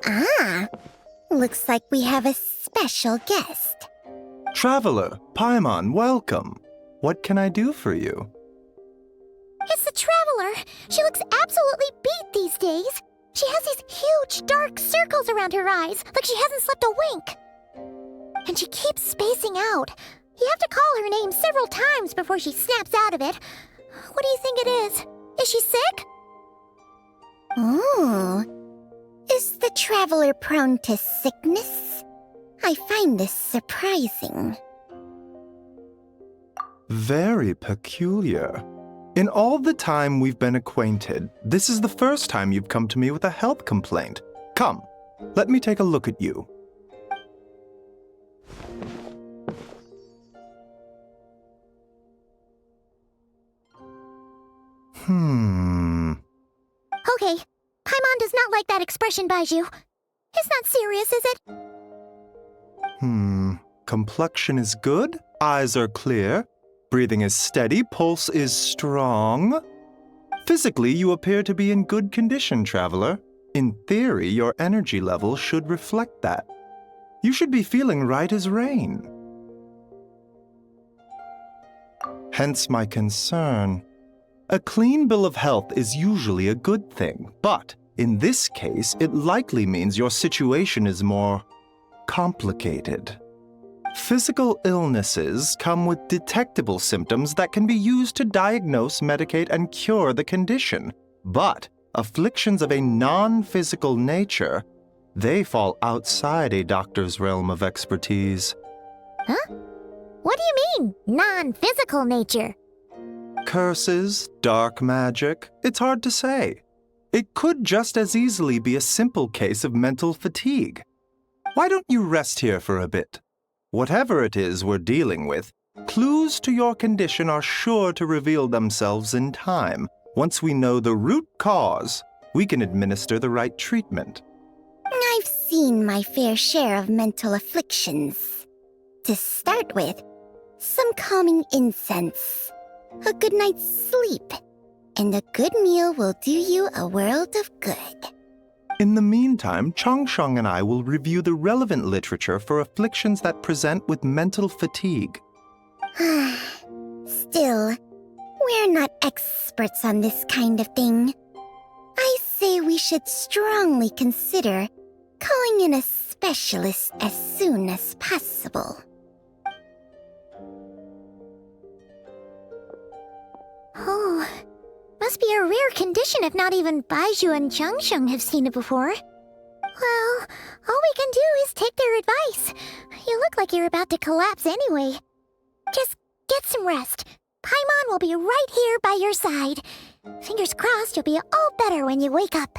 Ah, looks like we have a special guest. Traveler, Paimon, welcome. What can I do for you? It's the Traveler. She looks absolutely beat these days. She has these huge dark circles around her eyes, like she hasn't slept a wink. And she keeps spacing out. You have to call her name several times before she snaps out of it. What do you think it is? Is she sick? Oh, is the Traveler prone to sickness? I find this surprising. Very peculiar. In all the time we've been acquainted, this is the first time you've come to me with a health complaint. Come, let me take a look at you. Okay, Paimon does not like that expression, Baiju. It's not serious, is it? Complexion is good, eyes are clear, breathing is steady, pulse is strong. Physically, you appear to be in good condition, Traveler. In theory, your energy level should reflect that. You should be feeling right as rain. Hence my concern. A clean bill of health is usually a good thing, but in this case, it likely means your situation is more complicated. Physical illnesses come with detectable symptoms that can be used to diagnose, medicate, and cure the condition. But afflictions of a non-physical nature, they fall outside a doctor's realm of expertise. Huh? What do you mean, non-physical nature? Curses, dark magic, it's hard to say. It could just as easily be a simple case of mental fatigue. Why don't you rest here for a bit? Whatever it is we're dealing with, clues to your condition are sure to reveal themselves in time. Once we know the root cause, we can administer the right treatment. I've seen my fair share of mental afflictions. To start with, some calming incense, a good night's sleep, and a good meal will do you a world of good. In the meantime, Changsheng and I will review the relevant literature for afflictions that present with mental fatigue. Still, we're not experts on this kind of thing. I say we should strongly consider calling in a specialist as soon as possible. Oh, must be a rare condition if not even Baiju and Changsheng have seen it before. Well, all we can do is take their advice. You look like you're about to collapse anyway. Just get some rest. Paimon will be right here by your side. Fingers crossed you'll be all better when you wake up.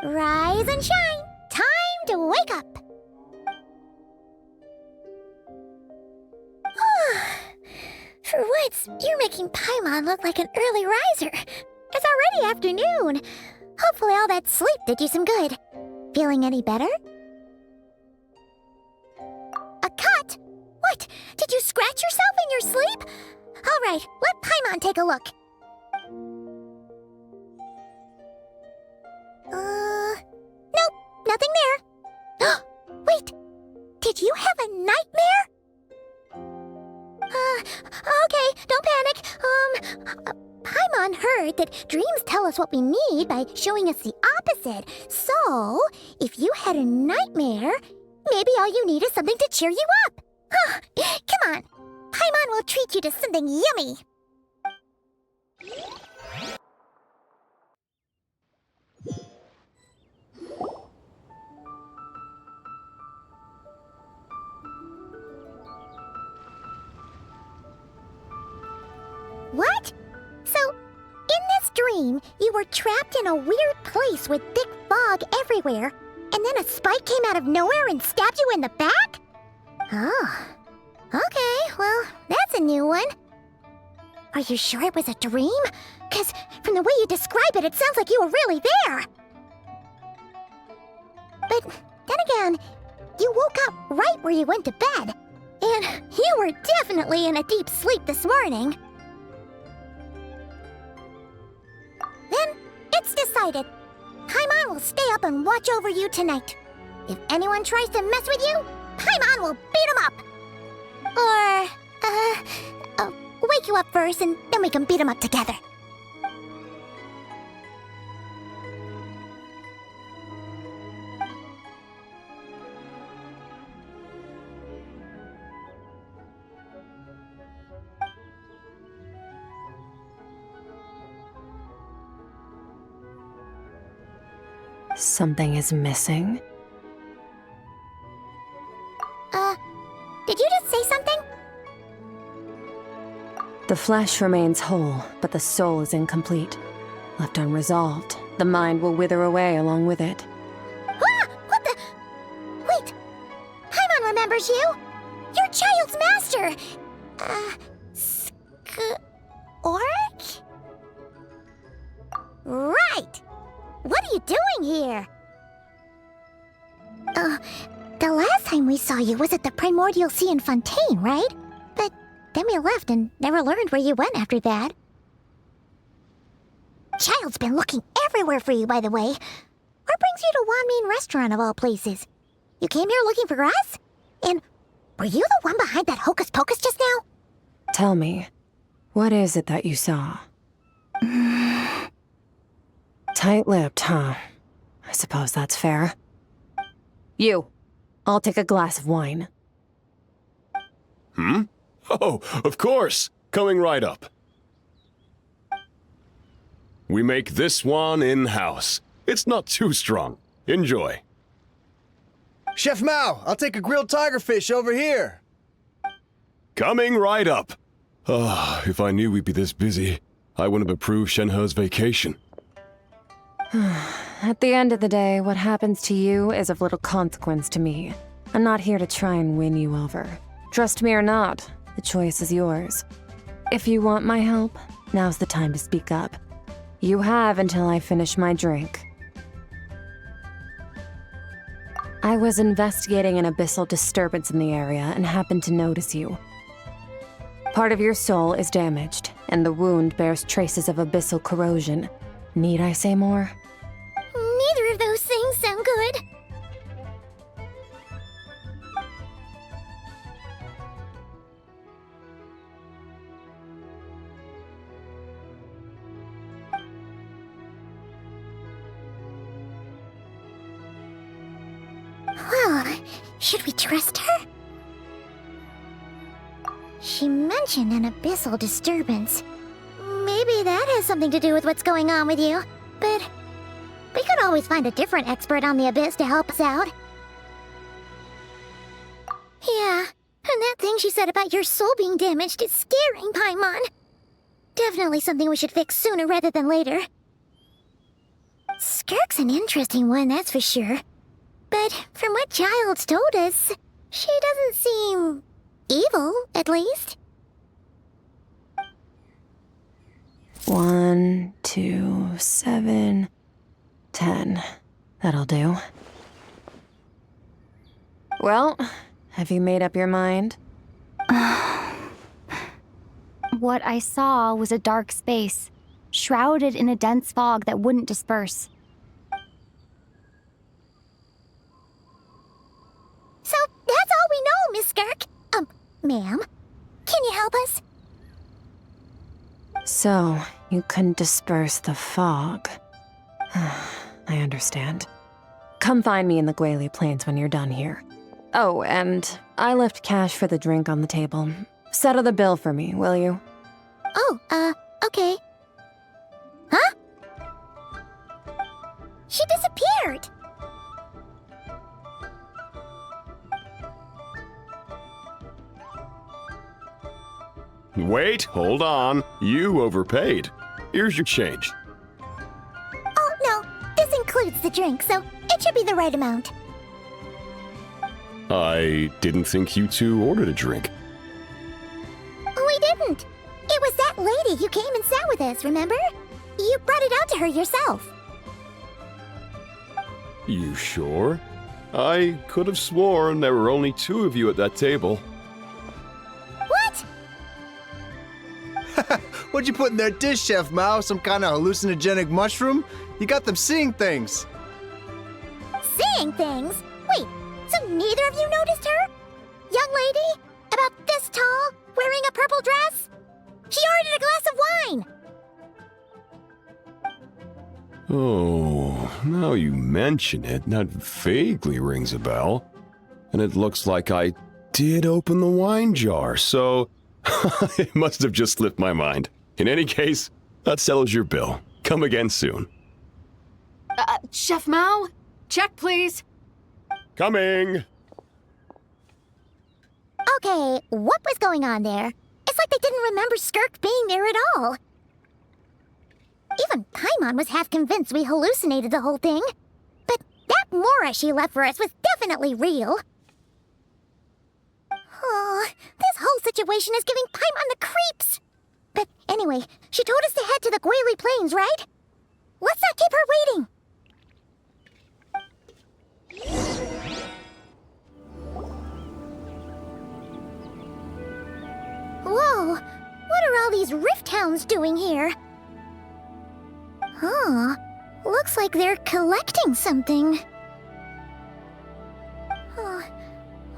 Rise and shine! Time to wake up! Besides, you're making Paimon look like an early riser. It's already afternoon. Hopefully all that sleep did you some good. Feeling any better? A cut? What? Did you scratch yourself in your sleep? All right, let Paimon take a look. Nope, nothing there. Wait, did you have a nightmare? Okay, don't panic. Paimon heard that dreams tell us what we need by showing us the opposite. So, if you had a nightmare, maybe all you need is something to cheer you up. Come on, Paimon will treat you to something yummy. What? So, in this dream, you were trapped in a weird place with thick fog everywhere, and then a spike came out of nowhere and stabbed you in the back? Oh. Okay, well, that's a new one. Are you sure it was a dream? 'Cause from the way you describe it, it sounds like you were really there. But then again, you woke up right where you went to bed. And you were definitely in a deep sleep this morning. Then, it's decided. Paimon will stay up and watch over you tonight. If anyone tries to mess with you, Paimon will beat him up. Or, wake you up first and then we can beat him up together. Something is missing. Did you just say something? The flesh remains whole, but the soul is incomplete. Left unresolved, the mind will wither away along with it. Ah! What the? Wait! Paimon remembers you! Your child's master! Skirk? Right! What are you doing here? The last time we saw you was at the Primordial Sea in Fontaine, right? But then we left and never learned where you went after that. Child's been looking everywhere for you, by the way. What brings you to Wanmean Restaurant of all places? You came here looking for us? And were you the one behind that hocus pocus just now? Tell me, what is it that you saw? Tight-lipped, huh? I suppose that's fair. You, I'll take a glass of wine. Oh, of course. Coming right up. We make this one in-house. It's not too strong. Enjoy. Chef Mao, I'll take a grilled tigerfish over here. Coming right up. If I knew we'd be this busy, I wouldn't have approved Shenhe's vacation. At the end of the day, what happens to you is of little consequence to me. I'm not here to try and win you over. Trust me or not, the choice is yours. If you want my help, now's the time to speak up. You have until I finish my drink. I was investigating an abyssal disturbance in the area and happened to notice you. Part of your soul is damaged, and the wound bears traces of abyssal corrosion. Need I say more? Neither of those things sound good. Well, should we trust her? She mentioned an abyssal disturbance. Maybe that has something to do with what's going on with you, but we could always find a different expert on the abyss to help us out. Yeah, and that thing she said about your soul being damaged is scaring, Paimon. Definitely something we should fix sooner rather than later. Skirk's an interesting one, that's for sure. But from what Child's told us, she doesn't seem evil, at least. 1, 2, 7, 10. That'll do. Well, have you made up your mind? What I saw was a dark space, shrouded in a dense fog that wouldn't disperse. So that's all we know, Miss Skirk. Ma'am, can you help us? So, you couldn't disperse the fog. I understand. Come find me in the Gwali Plains when you're done here. Oh, and I left cash for the drink on the table. Settle the bill for me, will you? Oh, okay. Huh? She disappeared! Wait, hold on. You overpaid. Here's your change. Oh, no, this includes the drink, so it should be the right amount. I didn't think you two ordered a drink. We didn't. It was that lady who came and sat with us, remember? You brought it out to her yourself. You sure? I could have sworn there were only 2 of you at that table. What? What'd you put in their dish, Chef Mao? Some kind of hallucinogenic mushroom? You got them seeing things. Seeing things? Wait, so neither of you noticed her? Young lady? About this tall? Wearing a purple dress? She ordered a glass of wine! Oh, now you mention it, that vaguely rings a bell. And it looks like I did open the wine jar, so it must have just slipped my mind. In any case, that settles your bill. Come again soon. Chef Mao? Check, please. Coming! Okay, what was going on there? It's like they didn't remember Skirk being there at all. Even Paimon was half convinced we hallucinated the whole thing. But that Mora she left for us was definitely real. Oh, this whole situation is giving Paimon the creeps. But anyway, she told us to head to the Gwali Plains, right? Let's not keep her waiting. Whoa, what are all these rift hounds doing here? Huh, looks like they're collecting something. Oh,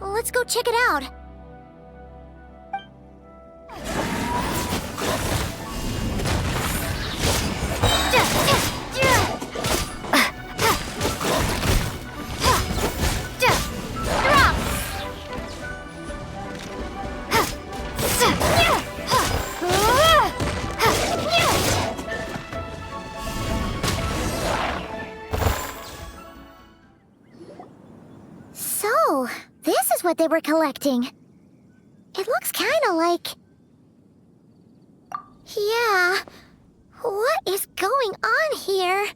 let's go check it out. So, this is what they were collecting. It looks kinda like... Yeah, what is going on here?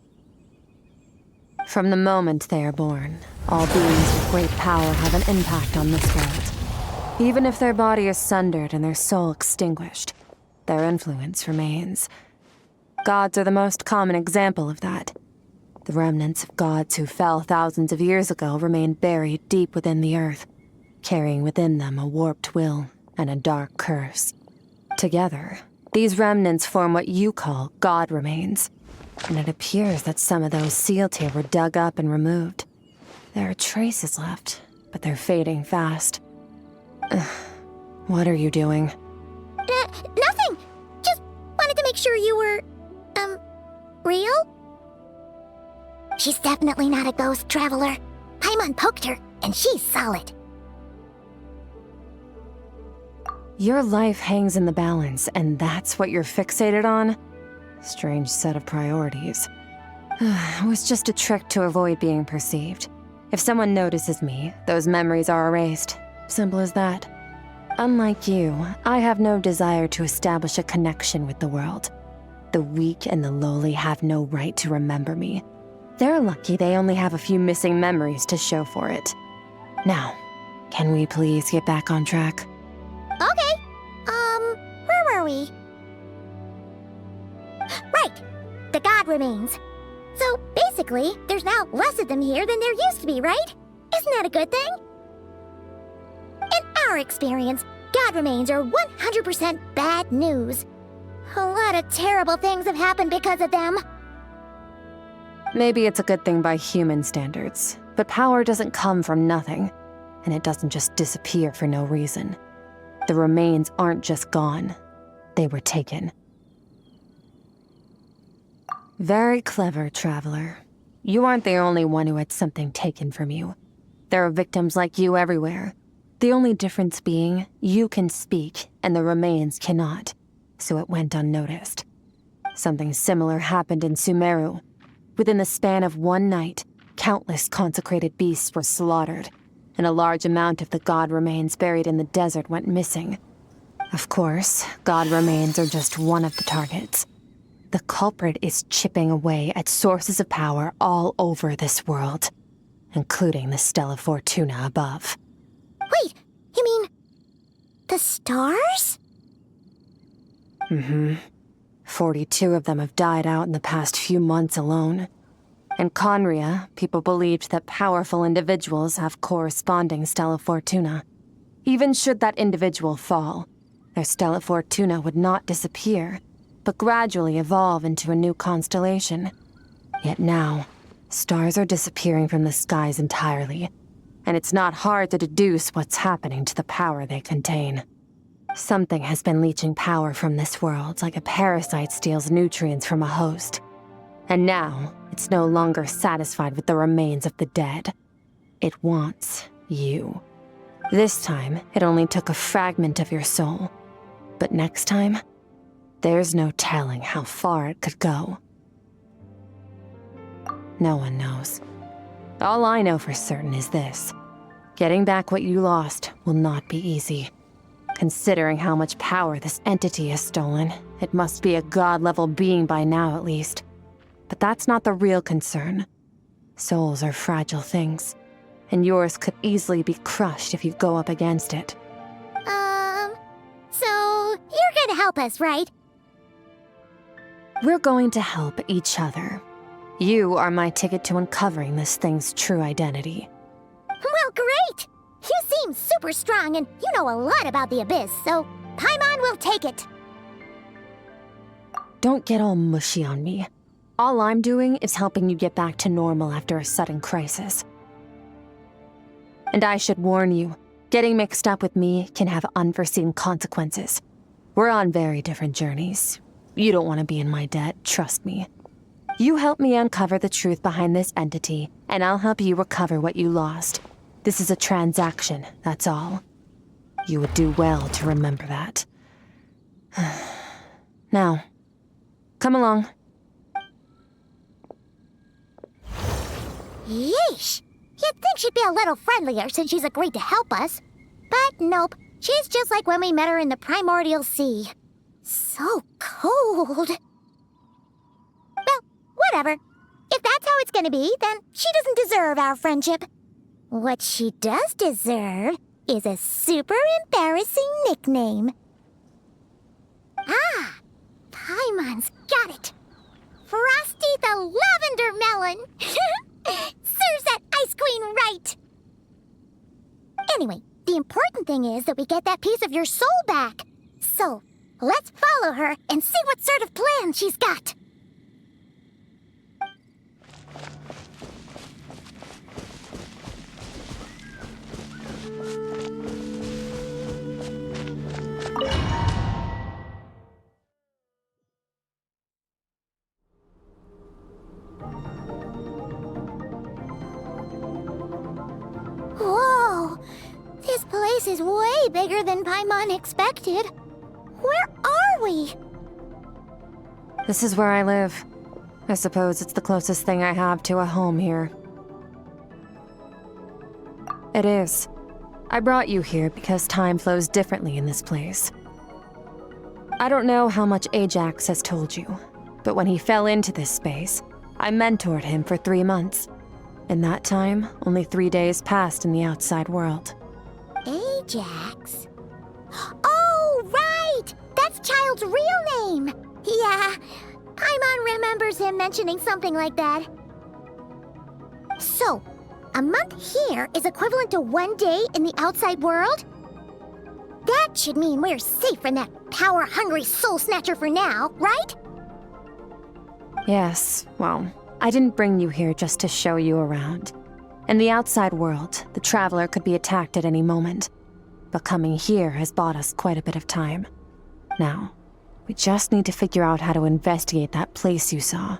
From the moment they are born, all beings with great power have an impact on this world. Even if their body is sundered and their soul extinguished, their influence remains. Gods are the most common example of that. The remnants of gods who fell thousands of years ago remain buried deep within the earth, carrying within them a warped will and a dark curse. Together, these remnants form what you call god remains, and it appears that some of those sealed here were dug up and removed. There are traces left, but they're fading fast. What are you doing? Nothing! Just wanted to make sure you were, real? She's definitely not a ghost, Traveler. Paimon poked her, and she's solid. Your life hangs in the balance, and that's what you're fixated on? Strange set of priorities. It was just a trick to avoid being perceived. If someone notices me, those memories are erased. Simple as that. Unlike you, I have no desire to establish a connection with the world. The weak and the lowly have no right to remember me. They're lucky they only have a few missing memories to show for it. Now, can we please get back on track? Okay. Where were we? remains. So basically, there's now less of them here than there used to be, right? Isn't that a good thing? In our experience, god remains are 100% bad news. A lot of terrible things have happened because of them. Maybe it's a good thing by human standards, but power doesn't come from nothing, and it doesn't just disappear for no reason. The remains aren't just gone, they were taken. Very clever, Traveler. You aren't the only one who had something taken from you. There are victims like you everywhere. The only difference being, you can speak, and the remains cannot, so it went unnoticed. Something similar happened in Sumeru. Within the span of one night, countless consecrated beasts were slaughtered, and a large amount of the god remains buried in the desert went missing. Of course, god remains are just one of the targets. The culprit is chipping away at sources of power all over this world, including the Stella Fortuna above. Wait, you mean the stars? 42 of them have died out in the past few months alone. In Conria, people believed that powerful individuals have corresponding Stella Fortuna. Even should that individual fall, their Stella Fortuna would not disappear, but gradually evolve into a new constellation. Yet now, stars are disappearing from the skies entirely, and it's not hard to deduce what's happening to the power they contain. Something has been leeching power from this world like a parasite steals nutrients from a host. And now, it's no longer satisfied with the remains of the dead. It wants you. This time, it only took a fragment of your soul. But next time, there's no telling how far it could go. No one knows. All I know for certain is this. Getting back what you lost will not be easy. Considering how much power this entity has stolen, it must be a god-level being by now at least. But that's not the real concern. Souls are fragile things, and yours could easily be crushed if you go up against it. So you're gonna help us, right? We're going to help each other. You are my ticket to uncovering this thing's true identity. Well, great! You seem super strong and you know a lot about the Abyss, so Paimon will take it. Don't get all mushy on me. All I'm doing is helping you get back to normal after a sudden crisis. And I should warn you, getting mixed up with me can have unforeseen consequences. We're on very different journeys. You don't want to be in my debt, trust me. You help me uncover the truth behind this entity, and I'll help you recover what you lost. This is a transaction, that's all. You would do well to remember that. Now, come along. Yeesh! You'd think she'd be a little friendlier since she's agreed to help us. But nope, she's just like when we met her in the Primordial Sea. So cold. Well, whatever. If that's how it's gonna be, then she doesn't deserve our friendship. What she does deserve is a super embarrassing nickname. Ah! Paimon's got it. Frosty the Lavender Melon! Serves that Ice Queen right! Anyway, the important thing is that we get that piece of your soul back. So, let's follow her and see what sort of plan she's got. Whoa! This place is way bigger than Paimon expected. Where are we? This is where I live. I suppose it's the closest thing I have to a home here. It is. I brought you here because time flows differently in this place. I don't know how much Ajax has told you, but when he fell into this space, I mentored him for 3 months. In that time, only 3 days passed in the outside world. Ajax? Oh, right! That's Child's real name! Yeah, Paimon remembers him mentioning something like that. So, a month here is equivalent to 1 day in the outside world? That should mean we're safe from that power-hungry soul snatcher for now, right? Yes, well, I didn't bring you here just to show you around. In the outside world, the Traveler could be attacked at any moment. But coming here has bought us quite a bit of time. Now, we just need to figure out how to investigate that place you saw.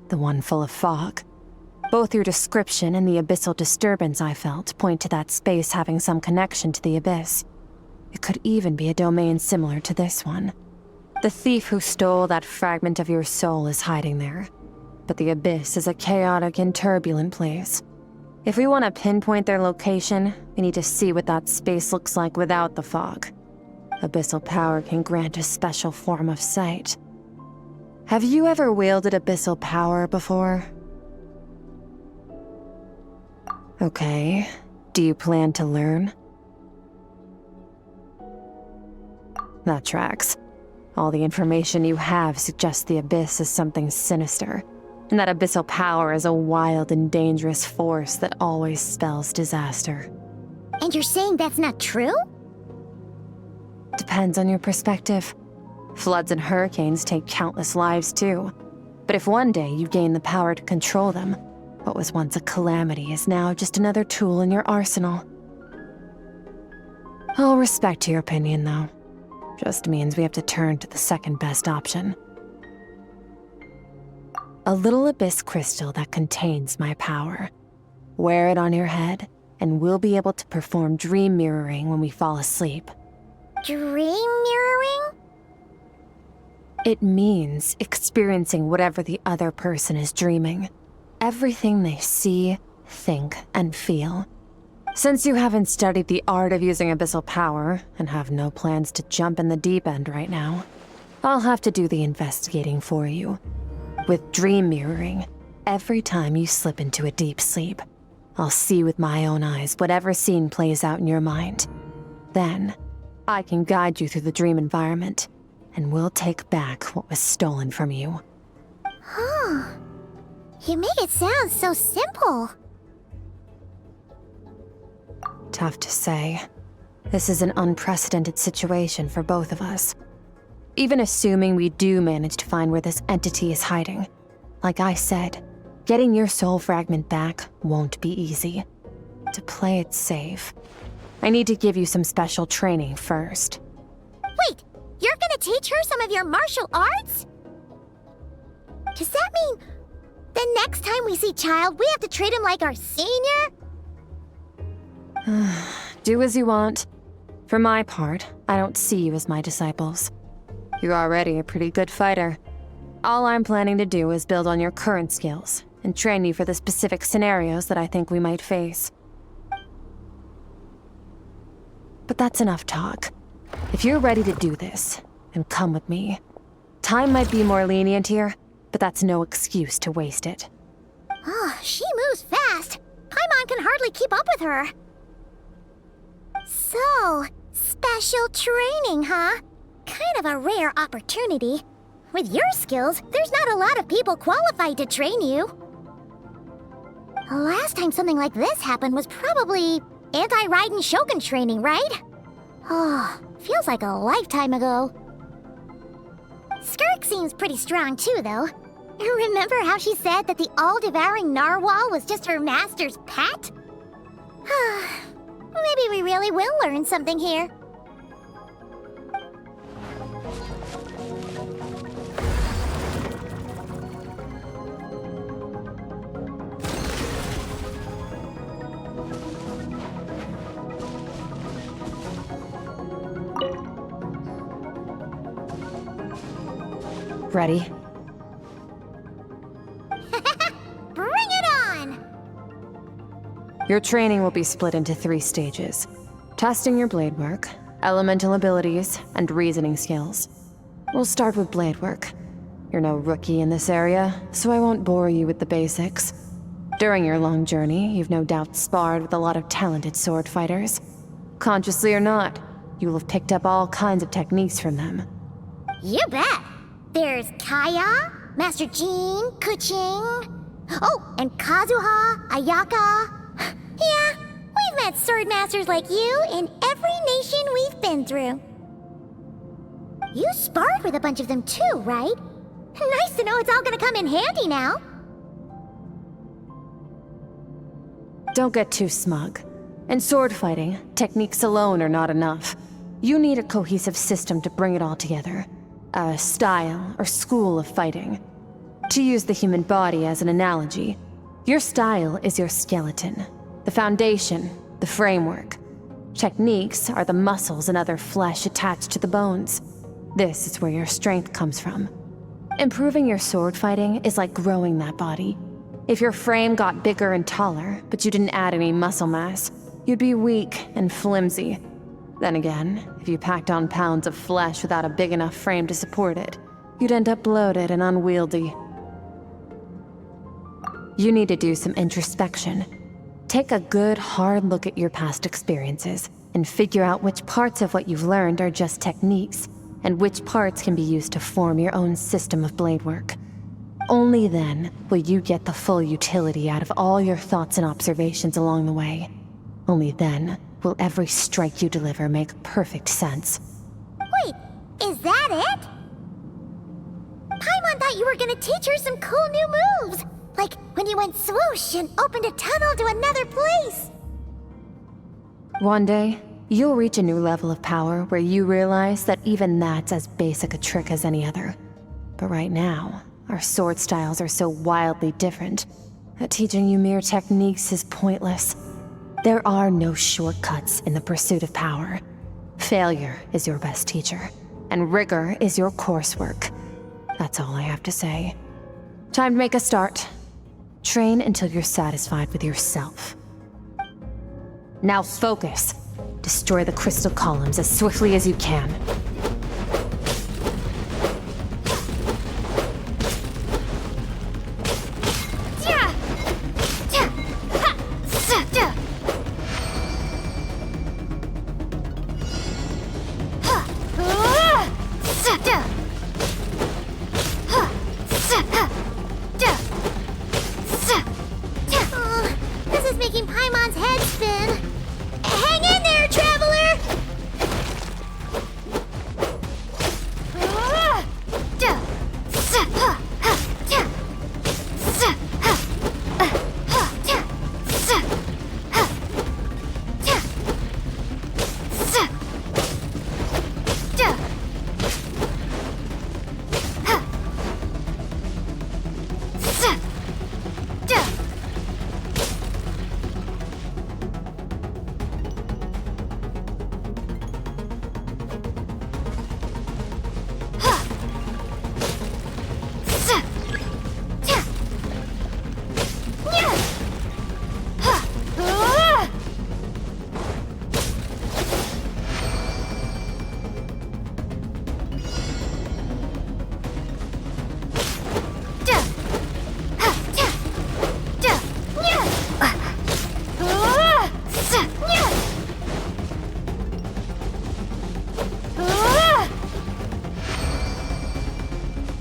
The one full of fog. Both your description and the abyssal disturbance I felt point to that space having some connection to the abyss. It could even be a domain similar to this one. The thief who stole that fragment of your soul is hiding there. But the abyss is a chaotic and turbulent place. If we want to pinpoint their location, we need to see what that space looks like without the fog. Abyssal power can grant a special form of sight. Have you ever wielded abyssal power before? Okay. Do you plan to learn? That tracks. All the information you have suggests the abyss is something sinister, and that abyssal power is a wild and dangerous force that always spells disaster. And you're saying that's not true? Depends on your perspective. Floods and hurricanes take countless lives too. But if one day you gain the power to control them, what was once a calamity is now just another tool in your arsenal. I'll respect your opinion, though. Just means we have to turn to the second best option. A little abyss crystal that contains my power. Wear it on your head, and we'll be able to perform dream mirroring when we fall asleep. Dream mirroring? It means experiencing whatever the other person is dreaming. Everything they see, think, and feel. Since you haven't studied the art of using abyssal power, and have no plans to jump in the deep end right now, I'll have to do the investigating for you. With dream mirroring, every time you slip into a deep sleep, I'll see with my own eyes whatever scene plays out in your mind. Then, I can guide you through the dream environment, and we'll take back what was stolen from you. Huh. You make it sound so simple. Tough to say. This is an unprecedented situation for both of us. Even assuming we do manage to find where this entity is hiding, like I said, getting your soul fragment back won't be easy. To play it safe, I need to give you some special training first. Wait, you're gonna teach her some of your martial arts? Does that mean the next time we see Child, we have to treat him like our senior? Do as you want. For my part, I don't see you as my disciples. You're already a pretty good fighter. All I'm planning to do is build on your current skills and train you for the specific scenarios that I think we might face. But that's enough talk. If you're ready to do this, then come with me. Time might be more lenient here, but that's no excuse to waste it. Oh, she moves fast. Paimon can hardly keep up with her. So, special training, huh? Kind of a rare opportunity. With your skills, there's not a lot of people qualified to train you. The last time something like this happened was probably anti-Raiden Shogun training, right? Oh, feels like a lifetime ago. Skirk seems pretty strong too, though. Remember how she said that the all-devouring narwhal was just her master's pet? Maybe we really will learn something here. Ready? Bring it on! Your training will be split into 3 stages. Testing your blade work, elemental abilities, and reasoning skills. We'll start with blade work. You're no rookie in this area, so I won't bore you with the basics. During your long journey, you've no doubt sparred with a lot of talented sword fighters. Consciously or not, you will have picked up all kinds of techniques from them. You bet! There's Kaya, Master Jean, Kuching. Oh, and Kazuha, Ayaka. Yeah, we've met sword masters like you in every nation we've been through. You sparred with a bunch of them too, right? Nice to know it's all gonna come in handy now. Don't get too smug. In sword fighting, techniques alone are not enough. You need a cohesive system to bring it all together. A style or school of fighting. To use the human body as an analogy, your style is your skeleton, the foundation, the framework. Techniques are the muscles and other flesh attached to the bones. This is where your strength comes from. Improving your sword fighting is like growing that body. If your frame got bigger and taller, but you didn't add any muscle mass, you'd be weak and flimsy. Then again, if you packed on pounds of flesh without a big enough frame to support it, you'd end up bloated and unwieldy. You need to do some introspection. Take a good, hard look at your past experiences and figure out which parts of what you've learned are just techniques, and which parts can be used to form your own system of blade work. Only then will you get the full utility out of all your thoughts and observations along the way. Only then will every strike you deliver make perfect sense. Wait, is that it? Paimon thought you were gonna teach her some cool new moves. Like when you went swoosh and opened a tunnel to another place. One day, you'll reach a new level of power where you realize that even that's as basic a trick as any other. But right now, our sword styles are so wildly different that teaching you mere techniques is pointless. There are no shortcuts in the pursuit of power. Failure is your best teacher, and rigor is your coursework. That's all I have to say. Time to make a start. Train until you're satisfied with yourself. Now focus. Destroy the crystal columns as swiftly as you can. This is making Paimon's head spin. Hang in there, Traveler!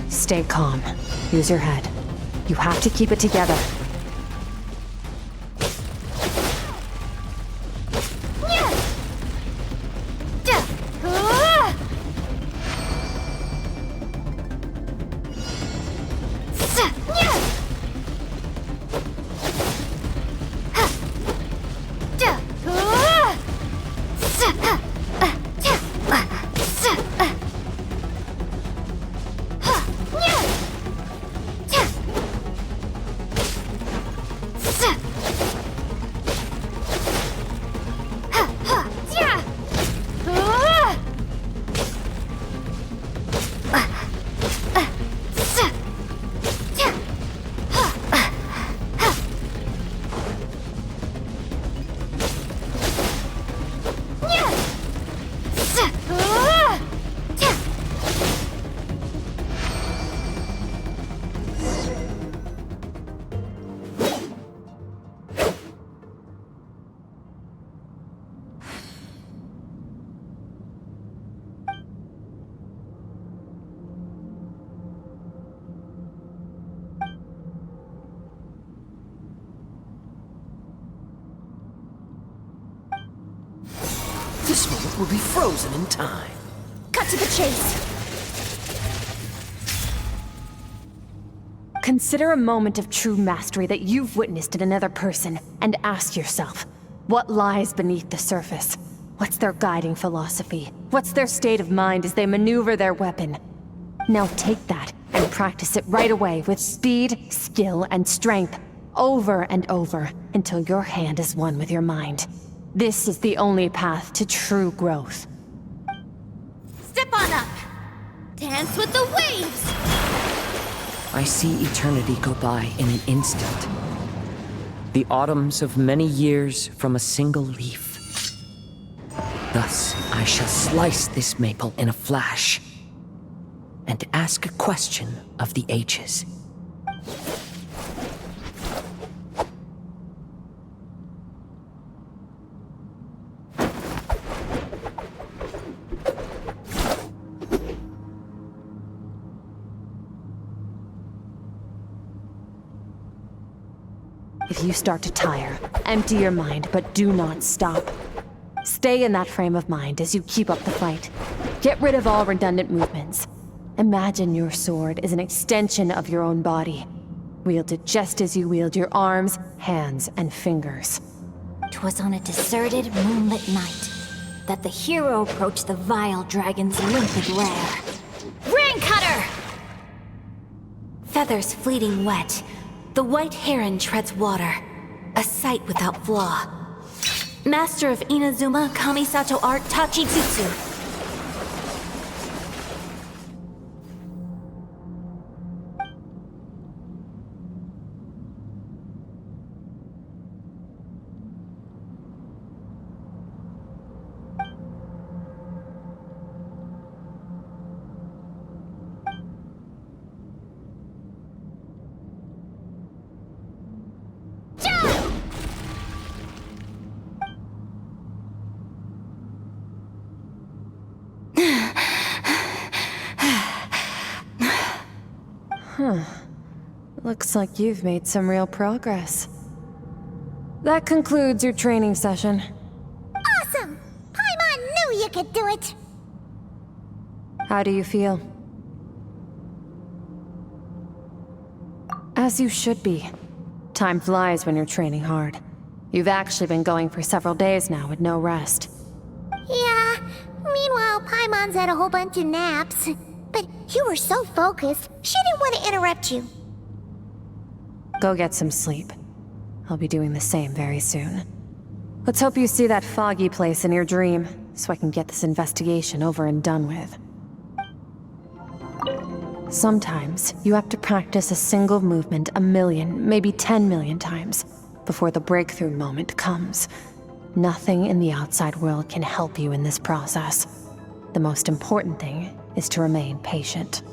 Stay calm. Use your head. You have to keep it together. This moment will be frozen in time. Cut to the chase. Consider a moment of true mastery that you've witnessed in another person, and ask yourself, what lies beneath the surface? What's their guiding philosophy? What's their state of mind as they maneuver their weapon? Now take that and practice it right away with speed, skill, and strength, over and over, until your hand is one with your mind. This is the only path to true growth. Step on up. Dance with the waves. I see eternity go by in an instant. The autumns of many years from a single leaf. Thus, I shall slice this maple in a flash and ask a question of the ages. If you start to tire, empty your mind, but do not stop. Stay in that frame of mind as you keep up the fight. Get rid of all redundant movements. Imagine your sword is an extension of your own body. Wield it just as you wield your arms, hands, and fingers. 'Twas on a deserted, moonlit night that the hero approached the vile dragon's limpid lair. Ring cutter! Feathers fleeting wet, the white heron treads water, a sight without flaw. Master of Inazuma Kamisato art Tachijutsu. Looks like you've made some real progress. That concludes your training session. Awesome! Paimon knew you could do it! How do you feel? As you should be. Time flies when you're training hard. You've actually been going for several days now with no rest. Yeah, meanwhile Paimon's had a whole bunch of naps. But you were so focused, she didn't want to interrupt you. Go get some sleep. I'll be doing the same very soon. Let's hope you see that foggy place in your dream, so I can get this investigation over and done with. Sometimes, you have to practice a single movement 1 million, maybe 10 million times, before the breakthrough moment comes. Nothing in the outside world can help you in this process. The most important thing is to remain patient.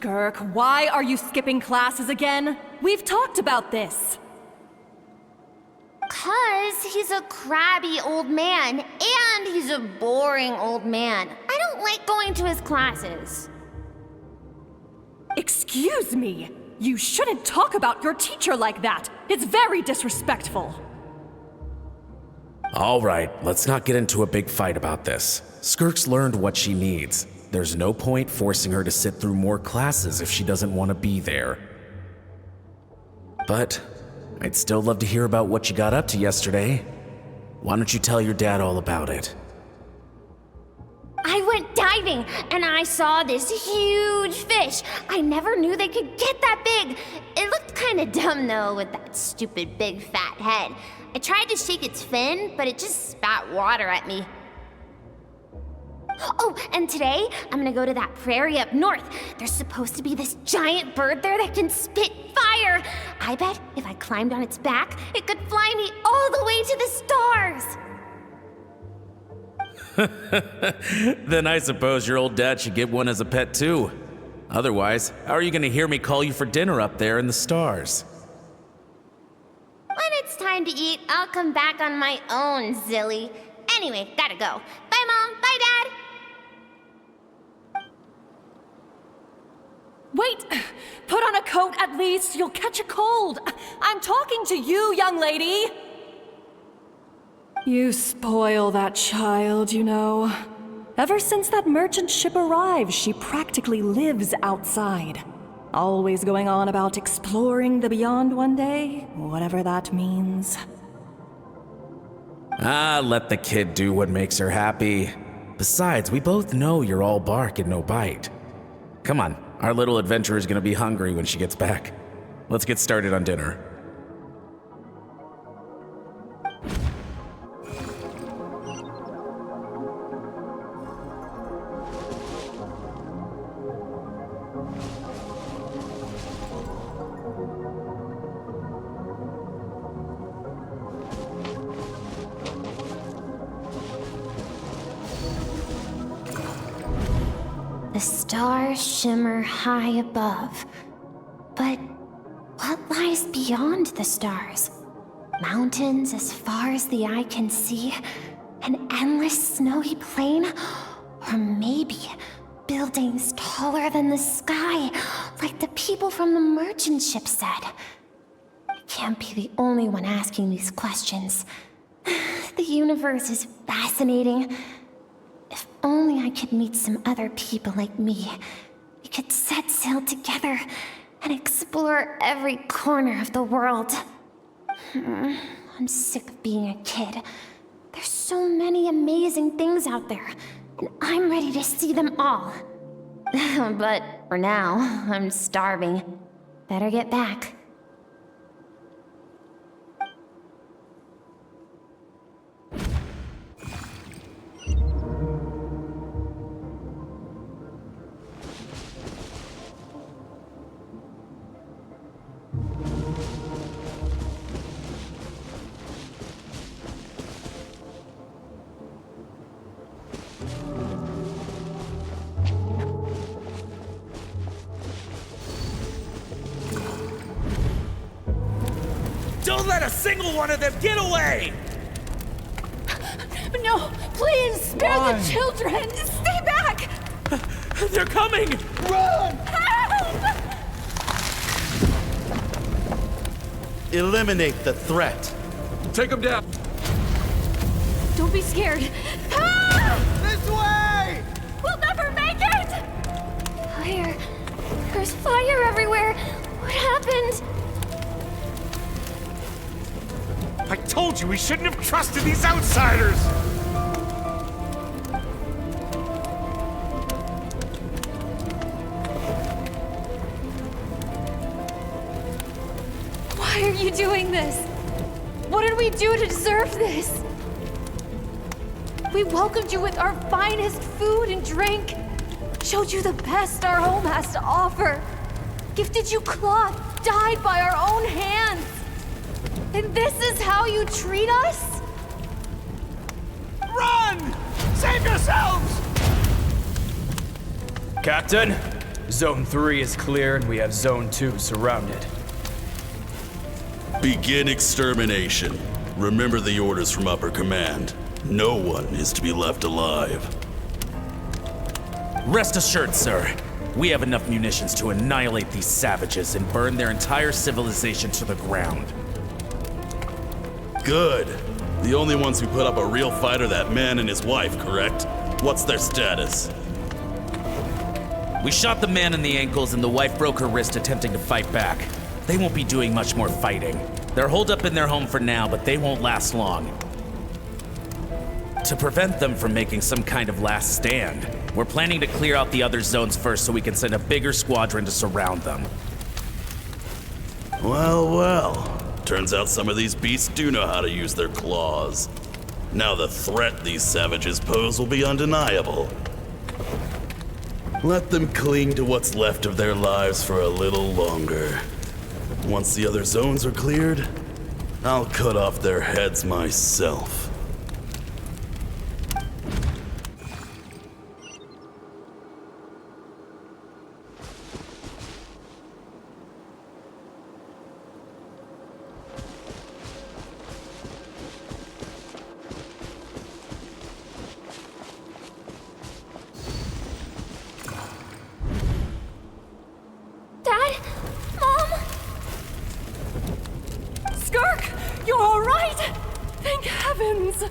Skirk, why are you skipping classes again? We've talked about this. 'Cause he's a crabby old man, and he's a boring old man. I don't like going to his classes. Excuse me! You shouldn't talk about your teacher like that! It's very disrespectful! All right, let's not get into a big fight about this. Skirk's learned what she needs. There's no point forcing her to sit through more classes if she doesn't want to be there. But I'd still love to hear about what you got up to yesterday. Why don't you tell your dad all about it? I went diving, and I saw this huge fish. I never knew they could get that big. It looked kind of dumb, though, with that stupid big fat head. I tried to shake its fin, but it just spat water at me. Oh, and today, I'm gonna go to that prairie up north. There's supposed to be this giant bird there that can spit fire. I bet if I climbed on its back, it could fly me all the way to the stars. Then I suppose your old dad should get one as a pet too. Otherwise, how are you gonna hear me call you for dinner up there in the stars? When it's time to eat, I'll come back on my own, Zilly. Anyway, gotta go. Bye, Mom. Bye, Dad. Wait! Put on a coat at least, you'll catch a cold! I'm talking to you, young lady! You spoil that child, you know. Ever since that merchant ship arrived, she practically lives outside. Always going on about exploring the beyond one day, whatever that means. Ah, let the kid do what makes her happy. Besides, we both know you're all bark and no bite. Come on, our little adventurer's gonna be hungry when she gets back. Let's get started on dinner. The stars shimmer high above. But what lies beyond the stars? Mountains as far as the eye can see? An endless snowy plain? Or maybe buildings taller than the sky, like the people from the merchant ship said? I can't be the only one asking these questions. The universe is fascinating. If only I could meet some other people like me. We could set sail together and explore every corner of the world. I'm sick of being a kid. There's so many amazing things out there, and I'm ready to see them all. But for now, I'm starving. Better get back. Don't let a single one of them get away! No, please, spare the children! Stay back! They're coming! Run! Help! Eliminate the threat. Take them down. Don't be scared. This way! We'll never make it! Fire. There's fire everywhere. What happened? I told you we shouldn't have trusted these outsiders! Why are you doing this? What did we do to deserve this? We welcomed you with our finest food and drink, showed you the best our home has to offer, gifted you cloth dyed by our own hands. And this is how you treat us? Run! Save yourselves! Captain, Zone 3 is clear and we have Zone 2 surrounded. Begin extermination. Remember the orders from upper command. No one is to be left alive. Rest assured, sir. We have enough munitions to annihilate these savages and burn their entire civilization to the ground. Good. The only ones who put up a real fight are that man and his wife, correct? What's their status? We shot the man in the ankles and the wife broke her wrist attempting to fight back. They won't be doing much more fighting. They're holed up in their home for now, but they won't last long. To prevent them from making some kind of last stand, we're planning to clear out the other zones first so we can send a bigger squadron to surround them. Well, well. Turns out some of these beasts do know how to use their claws. Now the threat these savages pose will be undeniable. Let them cling to what's left of their lives for a little longer. Once the other zones are cleared, I'll cut off their heads myself. Dad? Mom? Skirk, you're all right? Thank heavens.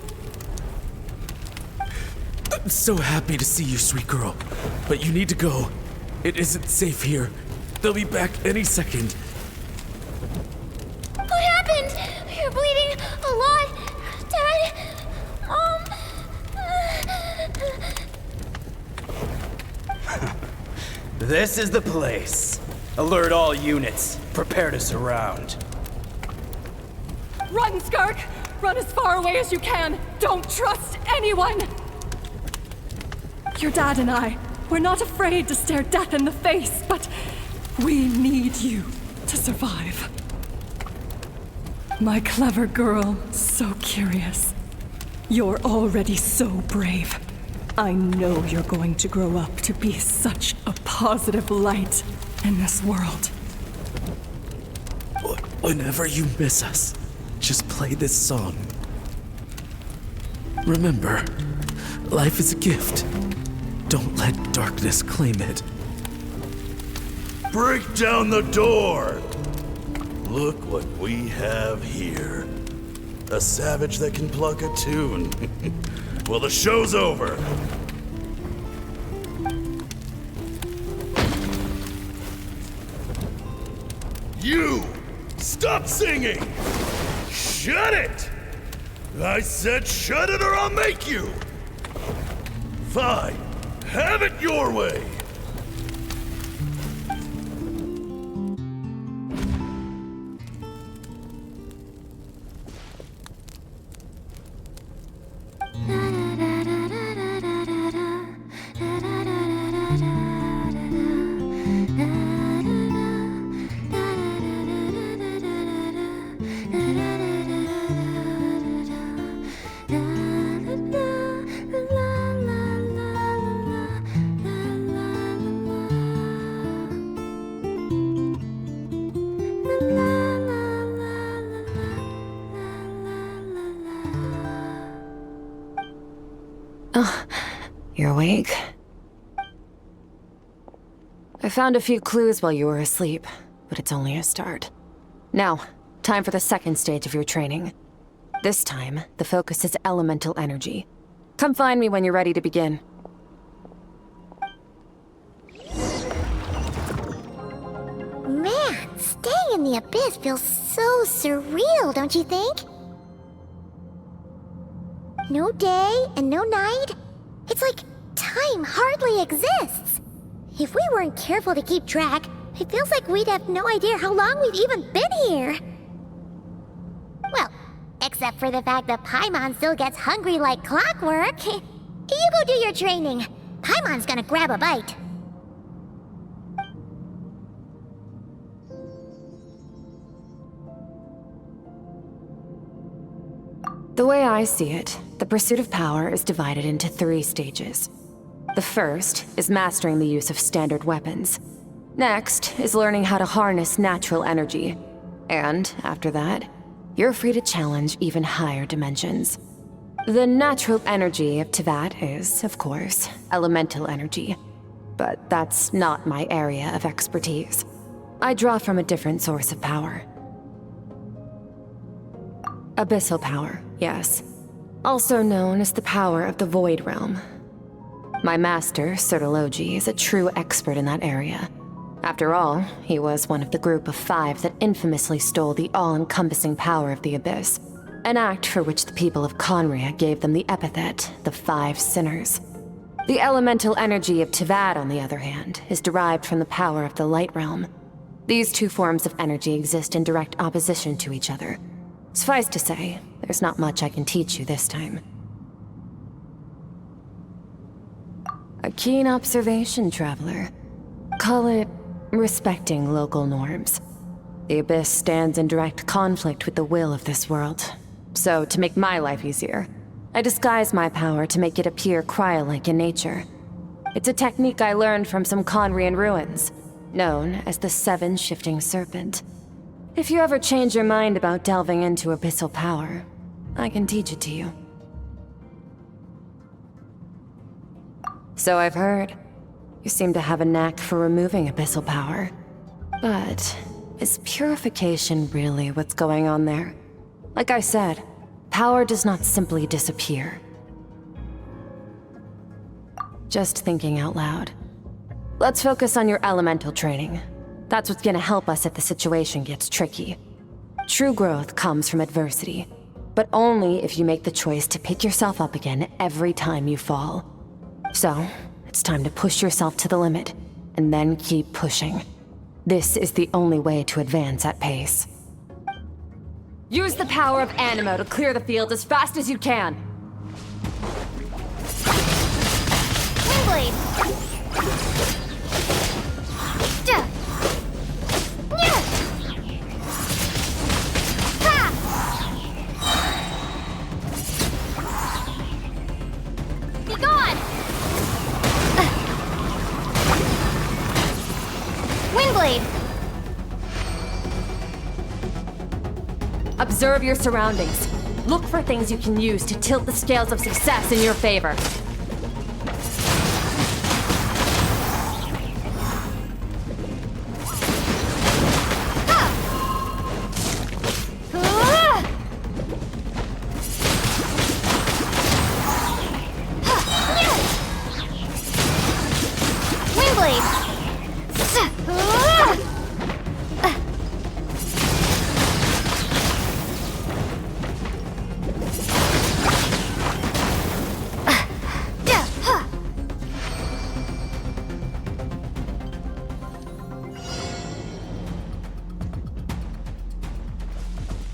I'm so happy to see you, sweet girl. But you need to go. It isn't safe here. They'll be back any second. What happened? You're bleeding a lot. Dad? Mom? This is the place. Alert all units. Prepare to surround. Run, Skirk! Run as far away as you can! Don't trust anyone! Your dad and I, we're not afraid to stare death in the face, but we need you to survive. My clever girl, so curious. You're already so brave. I know you're going to grow up to be such a positive light in this world. Whenever you miss us, just play this song. Remember, life is a gift. Don't let darkness claim it. Break down the door! Look what we have here. A savage that can pluck a tune. Well, the show's over. You! Stop singing! Shut it! I said shut it or I'll make you! Fine. Have it your way! You're awake? I found a few clues while you were asleep, but it's only a start. Now, time for the second stage of your training. This time, the focus is elemental energy. Come find me when you're ready to begin. Man, staying in the abyss feels so surreal, don't you think? No day and no night. It's like time hardly exists. If we weren't careful to keep track, it feels like we'd have no idea how long we've even been here. Well, except for the fact that Paimon still gets hungry like clockwork. You go do your training. Paimon's gonna grab a bite. The way I see it, the pursuit of power is divided into 3 stages. The first is mastering the use of standard weapons. Next is learning how to harness natural energy. And after that, you're free to challenge even higher dimensions. The natural energy of Teyvat is, of course, elemental energy. But that's not my area of expertise. I draw from a different source of power. Abyssal power, yes. Also known as the power of the Void Realm. My master, Sertologi, is a true expert in that area. After all, he was one of the group of 5 that infamously stole the all-encompassing power of the Abyss, an act for which the people of Conria gave them the epithet, the 5 Sinners. The elemental energy of Teyvat, on the other hand, is derived from the power of the Light Realm. These 2 forms of energy exist in direct opposition to each other. Suffice to say, there's not much I can teach you this time. A keen observation, Traveler. Call it respecting local norms. The Abyss stands in direct conflict with the will of this world. So, to make my life easier, I disguise my power to make it appear cryo-like in nature. It's a technique I learned from some Conrian ruins, known as the 7 Shifting Serpent. If you ever change your mind about delving into abyssal power, I can teach it to you. So I've heard. You seem to have a knack for removing abyssal power. But is purification really what's going on there? Like I said, power does not simply disappear. Just thinking out loud. Let's focus on your elemental training. That's what's gonna help us if the situation gets tricky. True growth comes from adversity, but only if you make the choice to pick yourself up again every time you fall. So, it's time to push yourself to the limit, and then keep pushing. This is the only way to advance at pace. Use the power of Animo to clear the field as fast as you can! Windblade! Be gone! Windblade! Observe your surroundings. Look for things you can use to tilt the scales of success in your favor.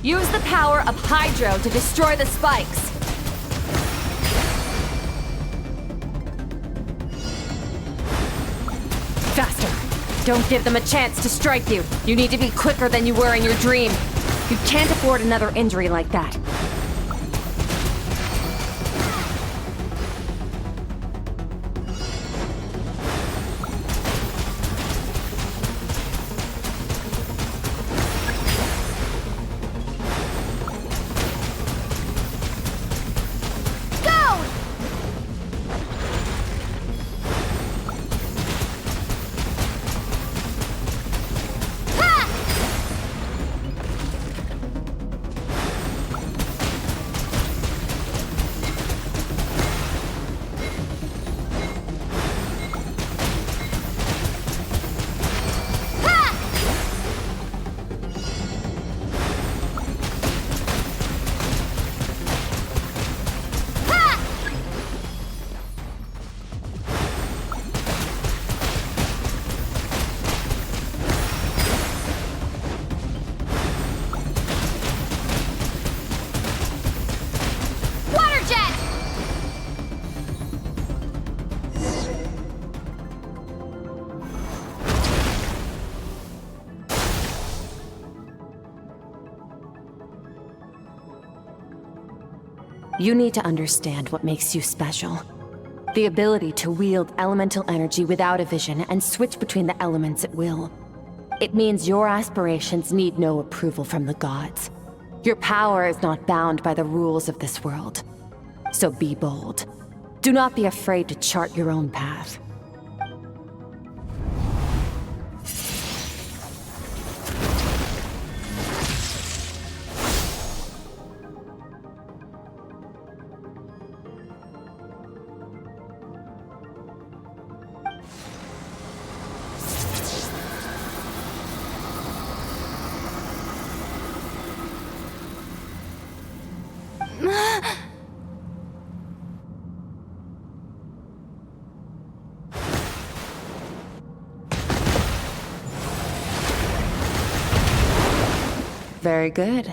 Use the power of Hydro to destroy the spikes! Faster! Don't give them a chance to strike you! You need to be quicker than you were in your dream! You can't afford another injury like that. You need to understand what makes you special. The ability to wield elemental energy without a vision and switch between the elements at will. It means your aspirations need no approval from the gods. Your power is not bound by the rules of this world. So be bold. Do not be afraid to chart your own path. Very good.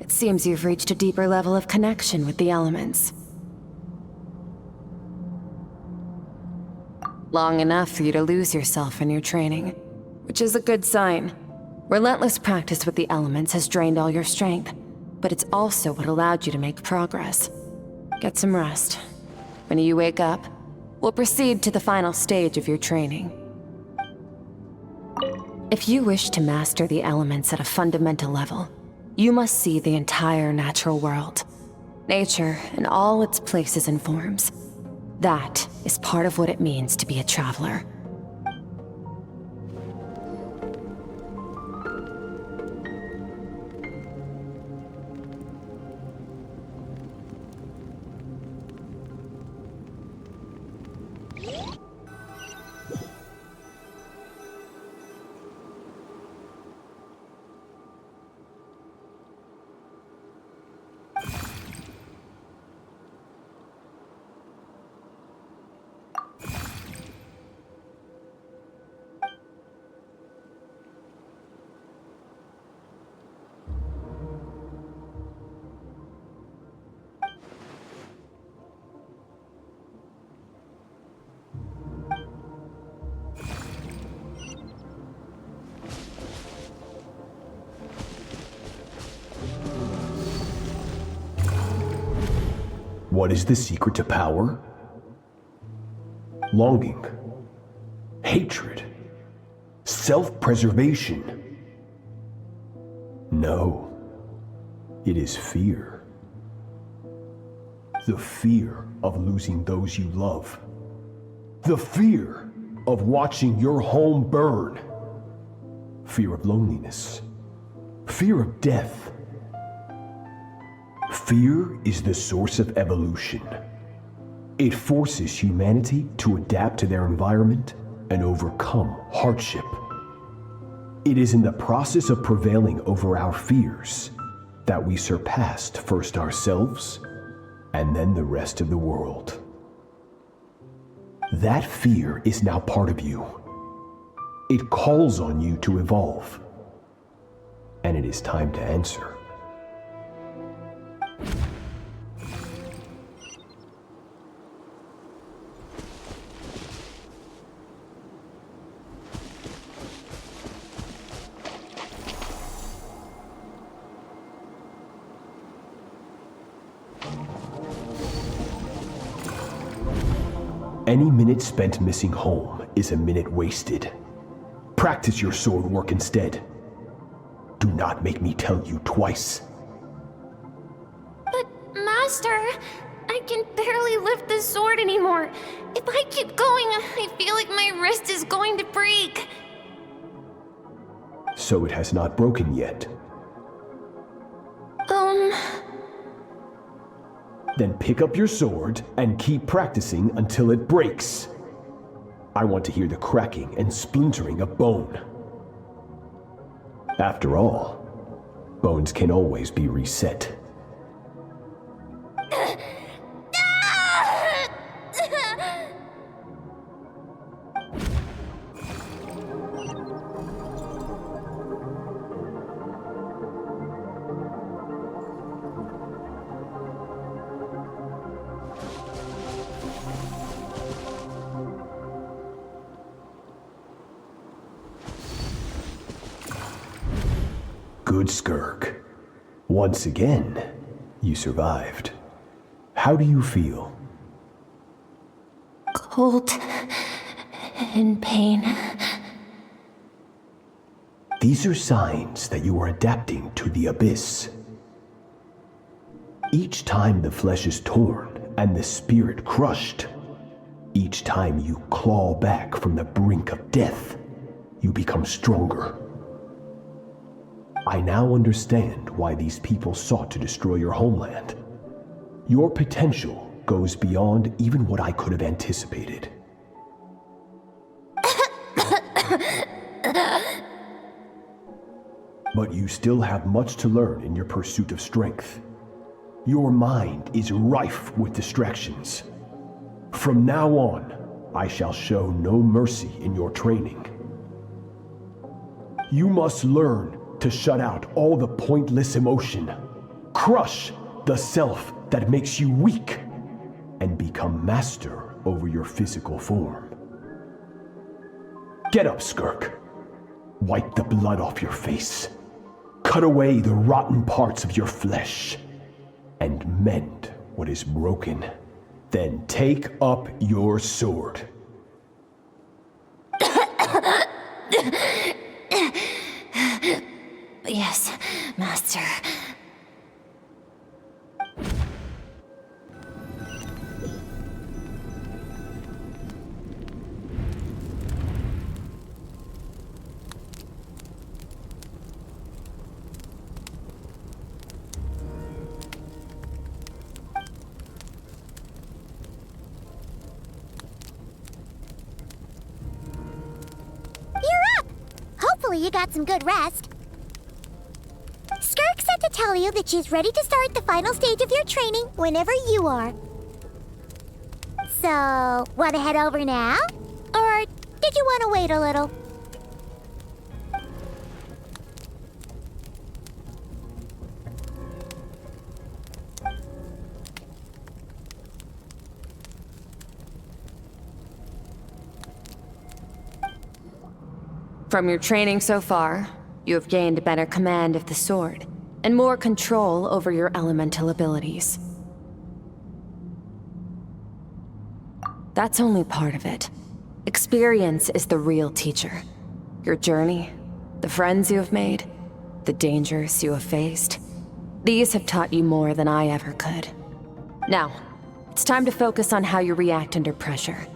It seems you've reached a deeper level of connection with the elements. Long enough for you to lose yourself in your training, which is a good sign. Relentless practice with the elements has drained all your strength, but it's also what allowed you to make progress. Get some rest. When you wake up, we'll proceed to the final stage of your training. If you wish to master the elements at a fundamental level, you must see the entire natural world. Nature in all its places and forms. That is part of what it means to be a traveler. What is the secret to power? Longing, hatred, self-preservation. No, it is fear. The fear of losing those you love. The fear of watching your home burn. Fear of loneliness. Fear of death. Fear is the source of evolution. It forces humanity to adapt to their environment and overcome hardship. It is in the process of prevailing over our fears that we surpassed first ourselves and then the rest of the world. That fear is now part of you. It calls on you to evolve. And it is time to answer. Any minute spent missing home is a minute wasted. Practice your sword work instead. Do not make me tell you twice. But, Master, I can barely lift the sword anymore. If I keep going, I feel like my wrist is going to break. So it has not broken yet. Then pick up your sword and keep practicing until it breaks. I want to hear the cracking and splintering of bone. After all, bones can always be reset. Good, Skirk. Once again, you survived. How do you feel? Hold in pain. These are signs that you are adapting to the abyss. Each time the flesh is torn and the spirit crushed, each time you claw back from the brink of death, you become stronger. I now understand why these people sought to destroy your homeland. Your potential goes beyond even what I could have anticipated. But you still have much to learn in your pursuit of strength. Your mind is rife with distractions. From now on, I shall show no mercy in your training. You must learn to shut out all the pointless emotion, crush the self that makes you weak, and become master over your physical form. Get up, Skirk. Wipe the blood off your face. Cut away the rotten parts of your flesh, and mend what is broken. Then take up your sword. Yes, Master. Hopefully you got some good rest. Skirk said to tell you that she's ready to start the final stage of your training whenever you are. So, want to head over now? Or did you want to wait a little? From your training so far, you have gained better command of the sword, and more control over your elemental abilities. That's only part of it. Experience is the real teacher. Your journey, the friends you have made, the dangers you have faced. These have taught you more than I ever could. Now, it's time to focus on how you react under pressure.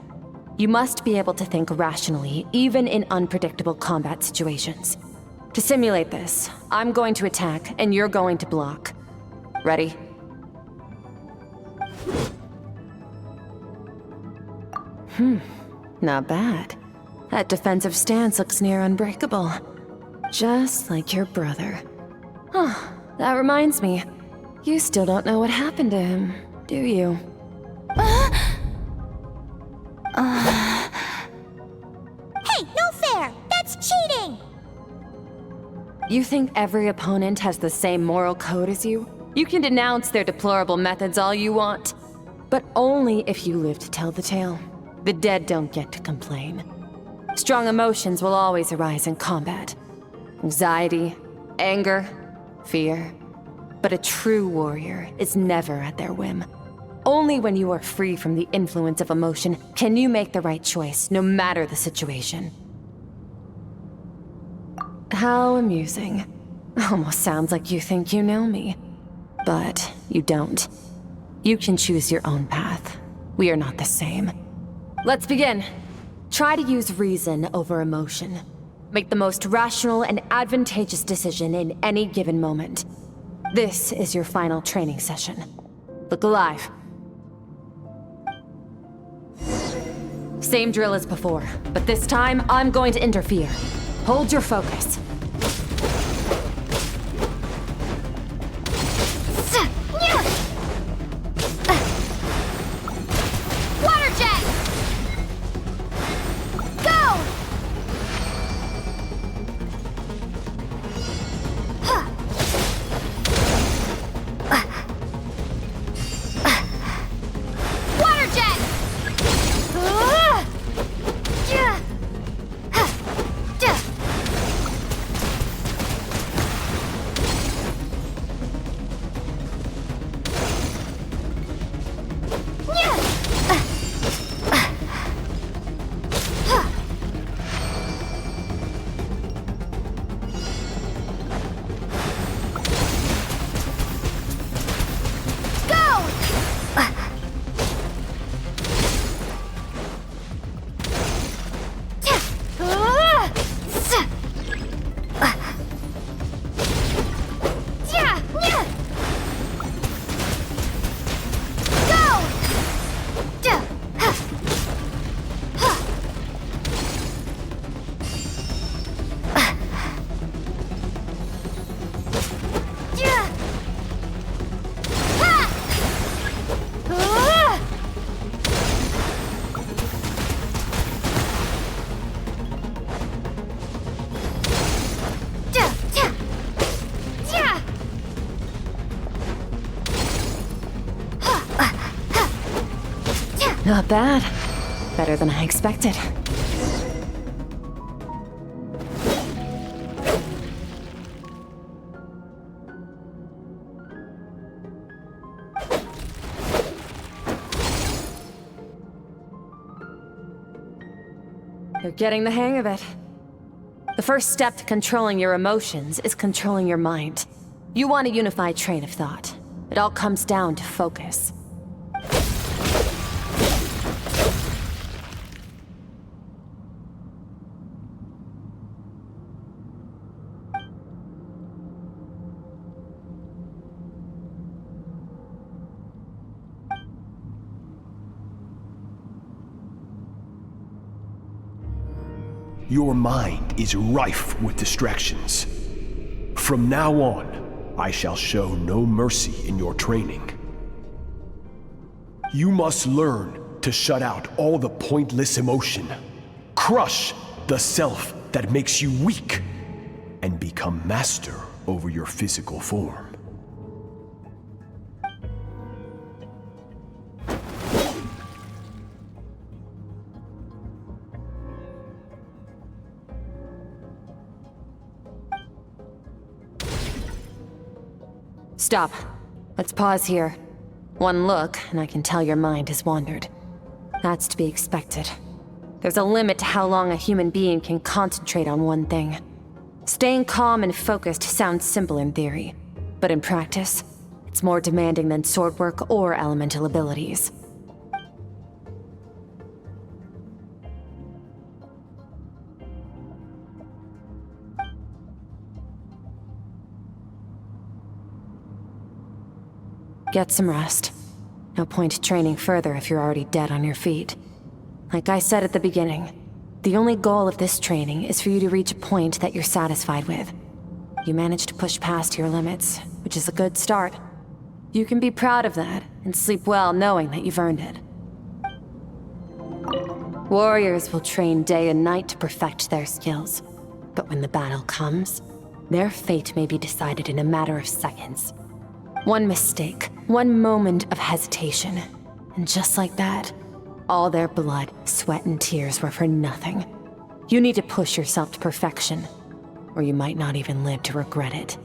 You must be able to think rationally, even in unpredictable combat situations. To simulate this, I'm going to attack, and you're going to block. Ready? Not bad. That defensive stance looks near unbreakable. Just like your brother. Oh, that reminds me. You still don't know what happened to him, do you? Hey, no fair! That's cheating! You think every opponent has the same moral code as you? You can denounce their deplorable methods all you want, but only if you live to tell the tale. The dead don't get to complain. Strong emotions will always arise in combat. Anxiety, anger, fear. But a true warrior is never at their whim. Only when you are free from the influence of emotion can you make the right choice, no matter the situation. How amusing. Almost sounds like you think you know me. But you don't. You can choose your own path. We are not the same. Let's begin. Try to use reason over emotion. Make the most rational and advantageous decision in any given moment. This is your final training session. Look alive. Same drill as before, but this time I'm going to interfere. Hold your focus. Water jet! Go! Water jet! Not bad. Better than I expected. You're getting the hang of it. The first step to controlling your emotions is controlling your mind. You want a unified train of thought. It all comes down to focus. Your mind is rife with distractions. From now on, I shall show no mercy in your training. You must learn to shut out all the pointless emotion, crush the self that makes you weak, and become master over your physical form. Stop. Let's pause here. One look, and I can tell your mind has wandered. That's to be expected. There's a limit to how long a human being can concentrate on one thing. Staying calm and focused sounds simple in theory, but in practice, it's more demanding than sword work or elemental abilities. Get some rest. No point training further if you're already dead on your feet. Like I said at the beginning, the only goal of this training is for you to reach a point that you're satisfied with. You managed to push past your limits, which is a good start. You can be proud of that and sleep well knowing that you've earned it. Warriors will train day and night to perfect their skills, but when the battle comes, their fate may be decided in a matter of seconds. One mistake, one moment of hesitation, and just like that, all their blood, sweat, and tears were for nothing. You need to push yourself to perfection, or you might not even live to regret it.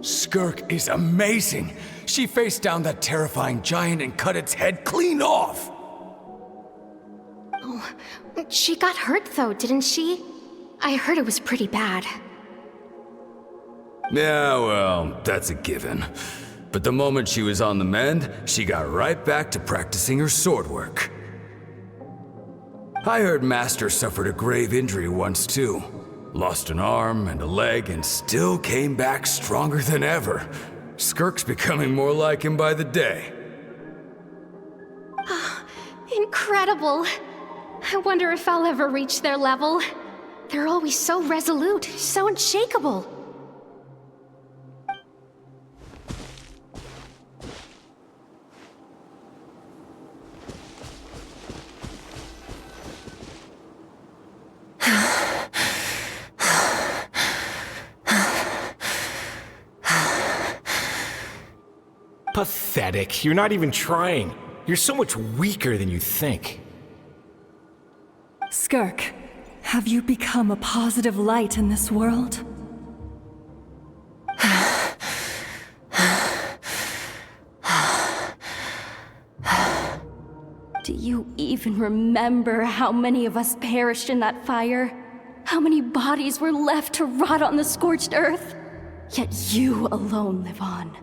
Skirk is amazing. She faced down that terrifying giant and cut its head clean off. Oh, she got hurt though, didn't she? I heard it was pretty bad. Yeah, well, that's a given. But the moment she was on the mend, she got right back to practicing her sword work. I heard Master suffered a grave injury once too. Lost an arm and a leg and still came back stronger than ever. Skirk's becoming more like him by the day. Incredible! I wonder if I'll ever reach their level. They're always so resolute, so unshakable. Pathetic. You're not even trying. You're so much weaker than you think. Skirk, have you become a positive light in this world? Do you even remember how many of us perished in that fire? How many bodies were left to rot on the scorched earth? Yet you alone live on.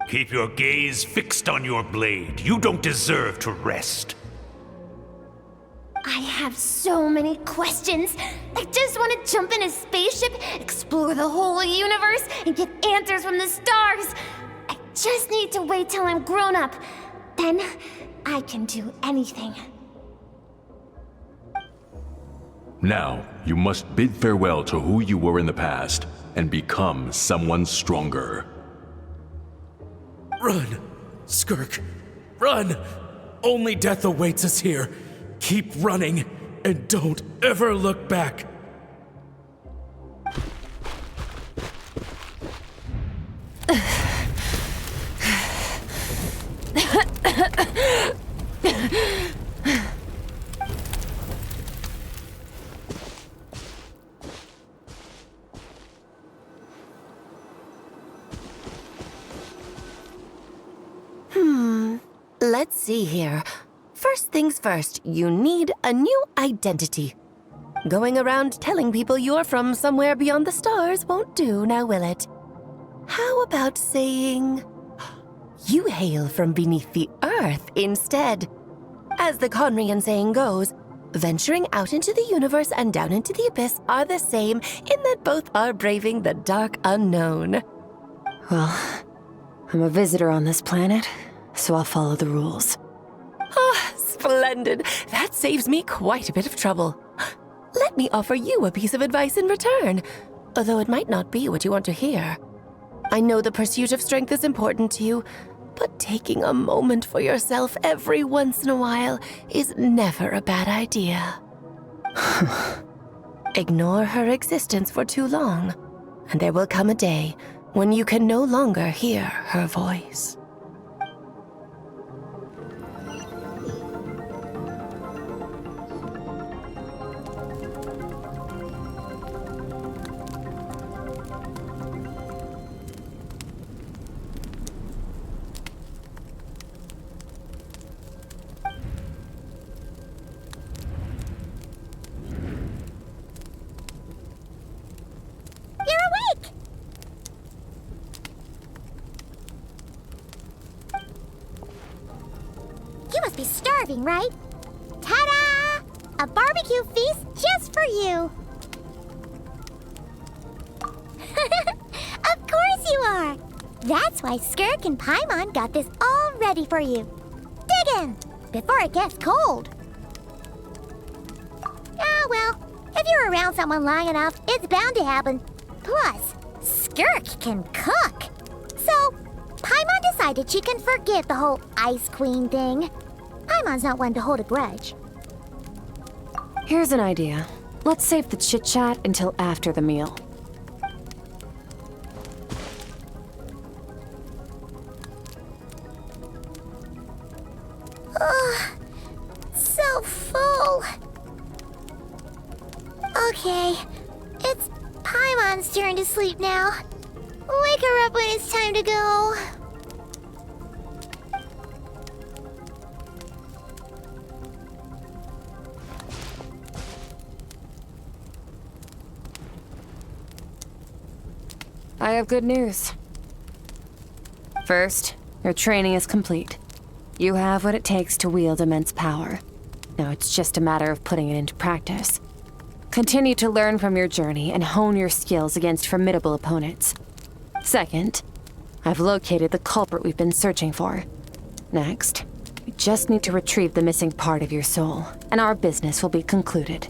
Keep your gaze fixed on your blade. You don't deserve to rest. I have so many questions. I just want to jump in a spaceship, explore the whole universe, and get answers from the stars. I just need to wait till I'm grown up. Then I can do anything. Now, you must bid farewell to who you were in the past and become someone stronger. Run! Skirk! Run! Only death awaits us here. Keep running, and don't ever look back. Let's see here. First things first, you need a new identity. Going around telling people you're from somewhere beyond the stars won't do, now will it? How about saying you hail from beneath the earth instead? As the Conrian saying goes, venturing out into the universe and down into the abyss are the same in that both are braving the dark unknown. Well, I'm a visitor on this planet, so I'll follow the rules. Ah, splendid. That saves me quite a bit of trouble. Let me offer you a piece of advice in return, although it might not be what you want to hear. I know the pursuit of strength is important to you, but taking a moment for yourself every once in a while is never a bad idea. Ignore her existence for too long, and there will come a day when you can no longer hear her voice. Right? Ta-da! A barbecue feast just for you! Of course you are! That's why Skirk and Paimon got this all ready for you. Dig in! Before it gets cold! Ah, well, if you're around someone long enough, it's bound to happen. Plus, Skirk can cook! So, Paimon decided she can forget the whole Ice Queen thing. Paimon's not one to hold a grudge. Here's an idea. Let's save the chit-chat until after the meal. Ugh, so full. Okay, it's Paimon's turn to sleep now. Wake her up when it's time to go. I have good news. First, your training is complete. You have what it takes to wield immense power. Now it's just a matter of putting it into practice. Continue to learn from your journey and hone your skills against formidable opponents. Second, I've located the culprit we've been searching for. Next, we just need to retrieve the missing part of your soul, and our business will be concluded.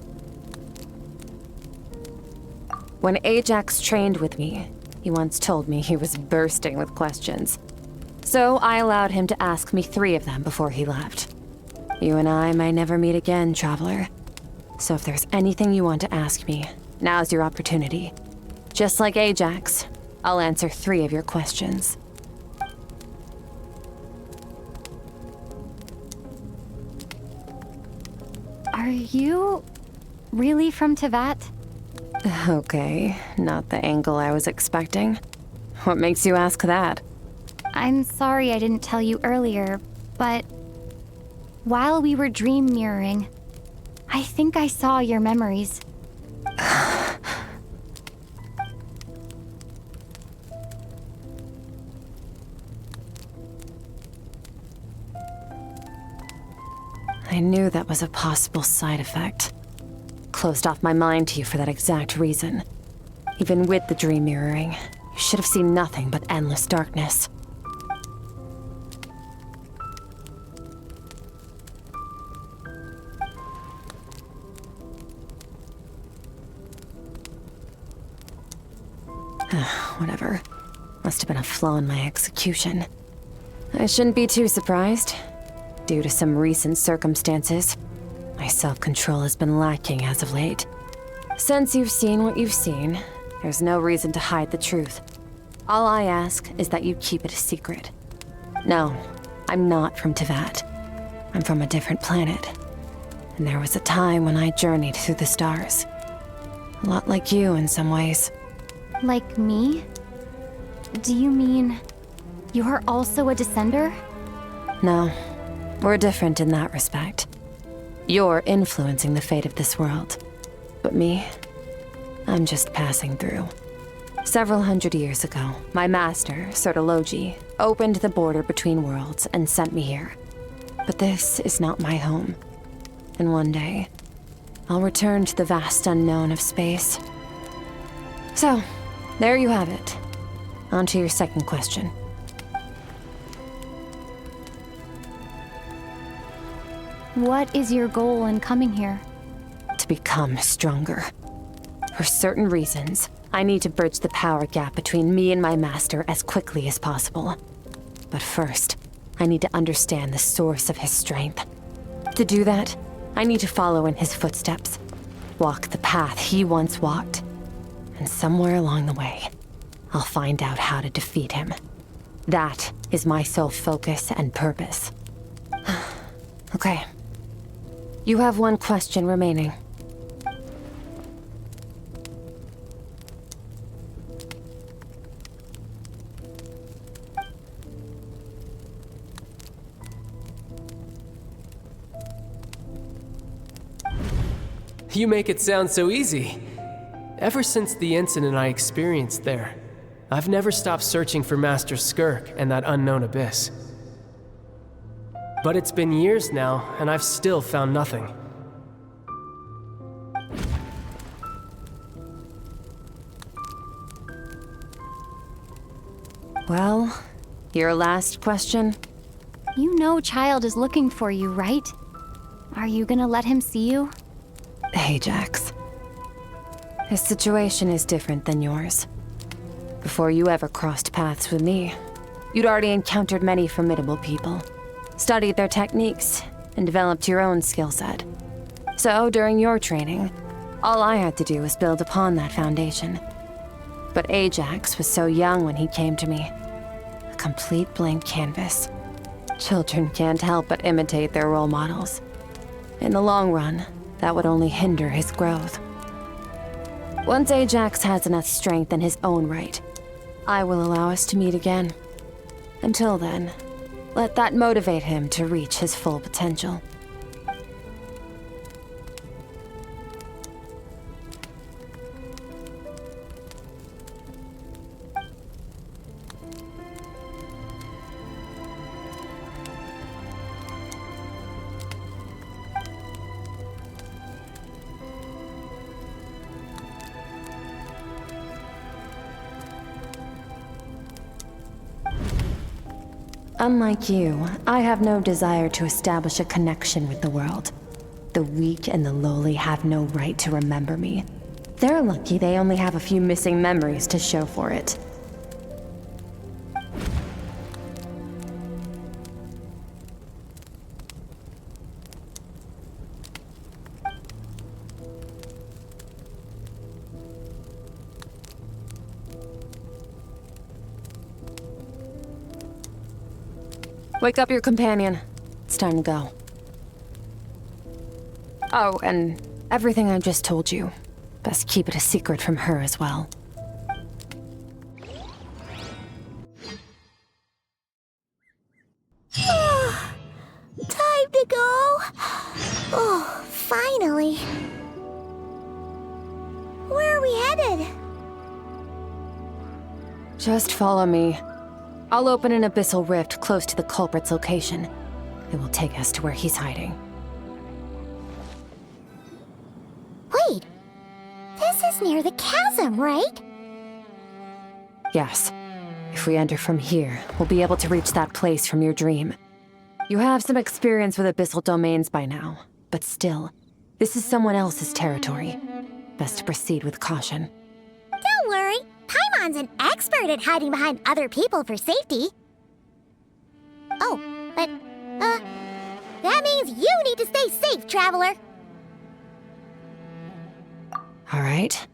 When Ajax trained with me, he once told me he was bursting with questions. So I allowed him to ask me 3 of them before he left. You and I may never meet again, Traveler. So if there's anything you want to ask me, now's your opportunity. Just like Ajax, I'll answer 3 of your questions. Are you really from Teyvat? Okay, not the angle I was expecting. What makes you ask that? I'm sorry I didn't tell you earlier, but While we were dream mirroring, I think I saw your memories. I knew that was a possible side effect. Closed off my mind to you for that exact reason. Even with the dream mirroring, you should have seen nothing but endless darkness. Whatever. Must have been a flaw in my execution. I shouldn't be too surprised. Due to some recent circumstances, my self-control has been lacking as of late. Since you've seen what you've seen, there's no reason to hide the truth. All I ask is that you keep it a secret. No, I'm not from Teyvat. I'm from a different planet. And there was a time when I journeyed through the stars. A lot like you in some ways. Like me? Do you mean you're also a descender? No, we're different in that respect. You're influencing the fate of this world. But me, I'm just passing through. Several hundred years ago, my master, Sertologi, opened the border between worlds and sent me here. But this is not my home. And one day, I'll return to the vast unknown of space. So, there you have it. On to your second question. What is your goal in coming here? To become stronger. For certain reasons, I need to bridge the power gap between me and my master as quickly as possible. But first, I need to understand the source of his strength. To do that, I need to follow in his footsteps. Walk the path he once walked. And somewhere along the way, I'll find out how to defeat him. That is my sole focus and purpose. Okay. You have one question remaining. You make it sound so easy. Ever since the incident I experienced there, I've never stopped searching for Master Skirk and that unknown abyss. But it's been years now, and I've still found nothing. Well, your last question? You know Child is looking for you, right? Are you gonna let him see you? Ajax. His situation is different than yours. Before you ever crossed paths with me, you'd already encountered many formidable people, studied their techniques, and developed your own skill set. So, during your training, all I had to do was build upon that foundation. But Ajax was so young when he came to me. A complete blank canvas. Children can't help but imitate their role models. In the long run, that would only hinder his growth. Once Ajax has enough strength in his own right, I will allow us to meet again. Until then, let that motivate him to reach his full potential. Unlike you, I have no desire to establish a connection with the world. The weak and the lowly have no right to remember me. They're lucky they only have a few missing memories to show for it. Wake up your companion. It's time to go. Oh, and everything I just told you. Best keep it a secret from her as well. Time to to go? Oh, finally. Where are we headed? Just follow me. I'll open an abyssal rift close to the culprit's location. It will take us to where he's hiding. Wait. This is near the chasm, right? Yes. If we enter from here, we'll be able to reach that place from your dream. You have some experience with abyssal domains by now, but still, this is someone else's territory. Best to proceed with caution. Don't worry. Paimon's an expert at hiding behind other people for safety. Oh, but, that means you need to stay safe, Traveler. All right.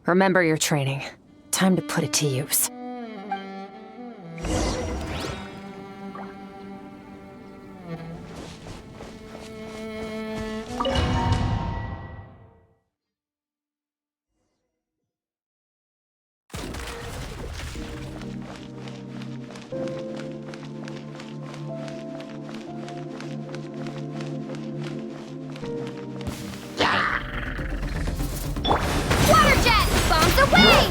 Remember your training. Time to put it to use. Water jet! Bombs away!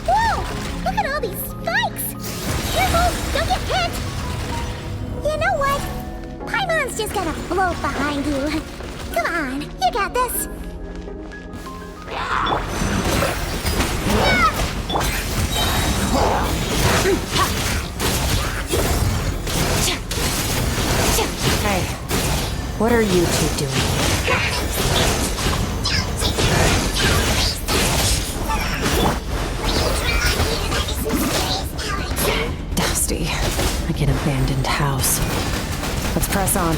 Whoa! Look at all these spikes! Careful! Don't get hit! You know what? Paimon's just gonna float behind you. Come on, you got this. Hey, what are you two doing? Dusty, like an abandoned house. Let's press on.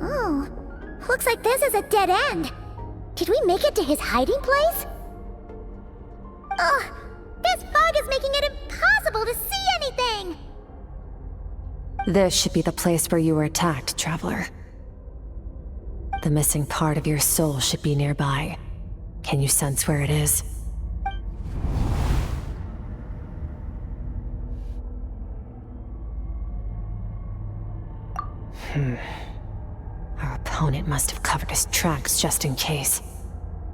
Oh, looks like this is a dead end. Did we make it to his hiding place? Ugh, this fog is making it impossible to see anything! This should be the place where you were attacked, Traveler. The missing part of your soul should be nearby. Can you sense where it is? Our opponent must have covered his tracks just in case.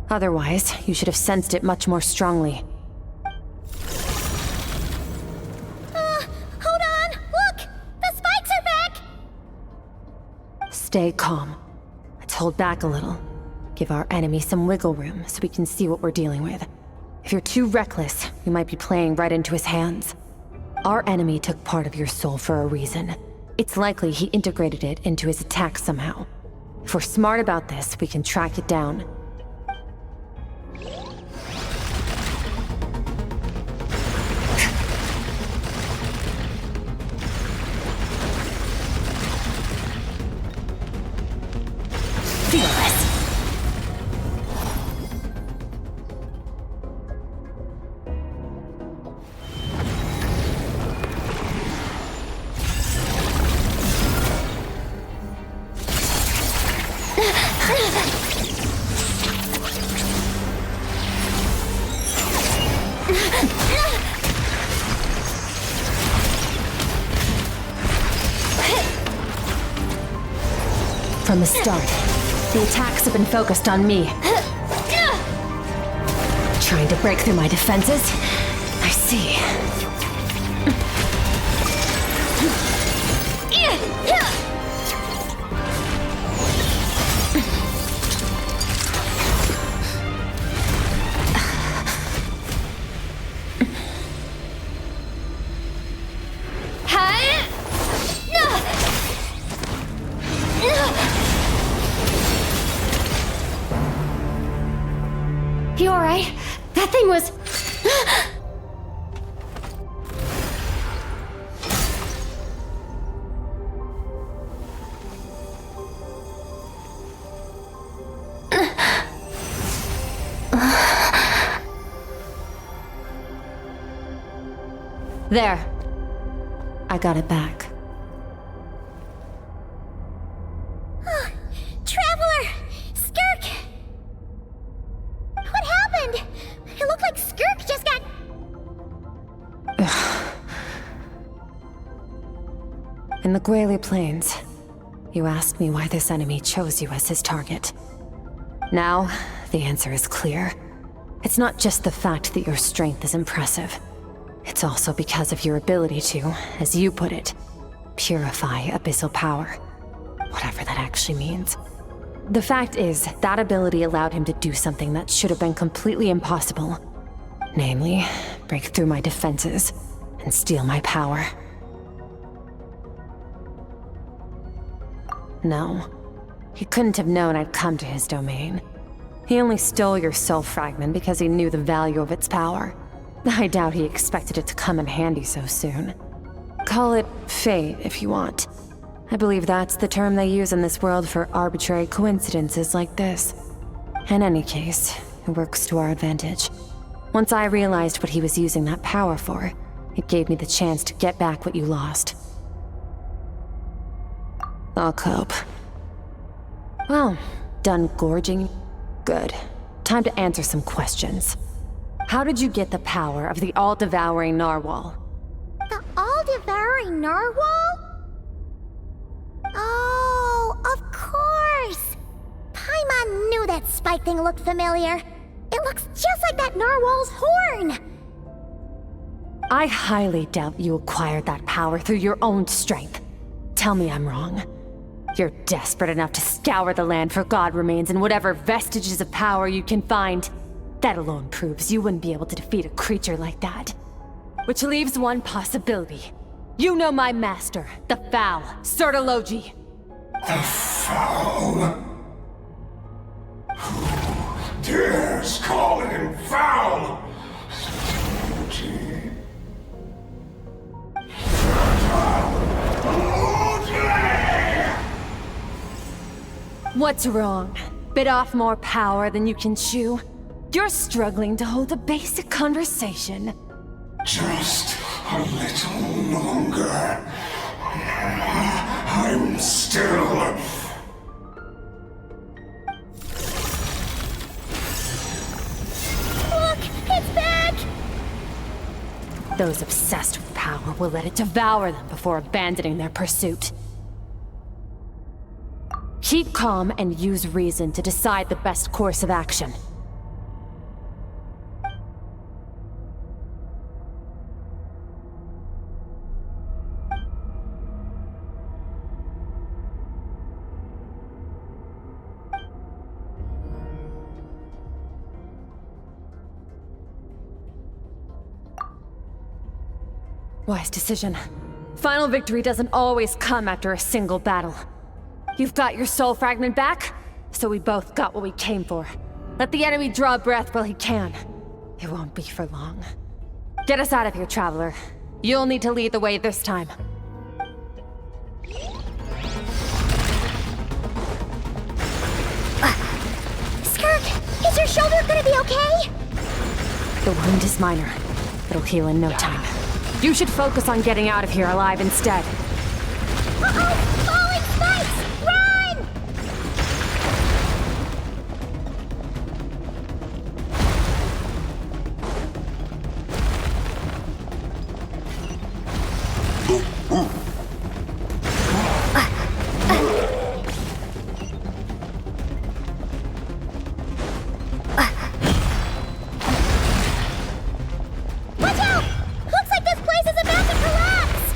Otherwise, you should have sensed it much more strongly. Hold on! Look! The spikes are back! Stay calm. Let's hold back a little. Give our enemy some wiggle room so we can see what we're dealing with. If you're too reckless, we might be playing right into his hands. Our enemy took part of your soul for a reason. It's likely he integrated it into his attack somehow. If we're smart about this, we can track it down. Feel this! From the start, the attacks have been focused on me. Trying to break through my defenses? I see. Hi! was... There. I got it back. Traveler! Skirk! What happened? It looked like Skirk just got... In the Gwali Plains, you asked me why this enemy chose you as his target. Now, the answer is clear. It's not just the fact that your strength is impressive. It's also because of your ability to, as you put it, purify abyssal power. Whatever that actually means. The fact is, that ability allowed him to do something that should have been completely impossible. Namely, break through my defenses and steal my power. No, he couldn't have known I'd come to his domain. He only stole your soul fragment because he knew the value of its power. I doubt he expected it to come in handy so soon. Call it fate if you want. I believe that's the term they use in this world for arbitrary coincidences like this. In any case, it works to our advantage. Once I realized what he was using that power for, it gave me the chance to get back what you lost. I'll cope. Well, done gorging? Good. Time to answer some questions. How did you get the power of the all-devouring narwhal? The all-devouring narwhal? Oh, of course! Paimon knew that spike thing looked familiar. It looks just like that narwhal's horn! I highly doubt you acquired that power through your own strength. Tell me I'm wrong. You're desperate enough to scour the land for god remains and whatever vestiges of power you can find. That alone proves you wouldn't be able to defeat a creature like that. Which leaves one possibility. You know my master, the Foul, Sertologi. The Foul? Who dares call him Foul? What's wrong? Bit off more power than you can chew? You're struggling to hold a basic conversation. Just a little longer. I'm still... Look! It's back! Those obsessed with power will let it devour them before abandoning their pursuit. Keep calm and use reason to decide the best course of action. Wise decision. Final victory doesn't always come after a single battle. You've got your soul fragment back, so we both got what we came for. Let the enemy draw breath while he can. It won't be for long. Get us out of here, Traveler. You'll need to lead the way this time. Skirk, is your shoulder gonna be okay? The wound is minor. It'll heal in no time. You should focus on getting out of here alive instead. Uh-oh! Falling spikes! Run! Watch out! Looks like this place is about to collapse!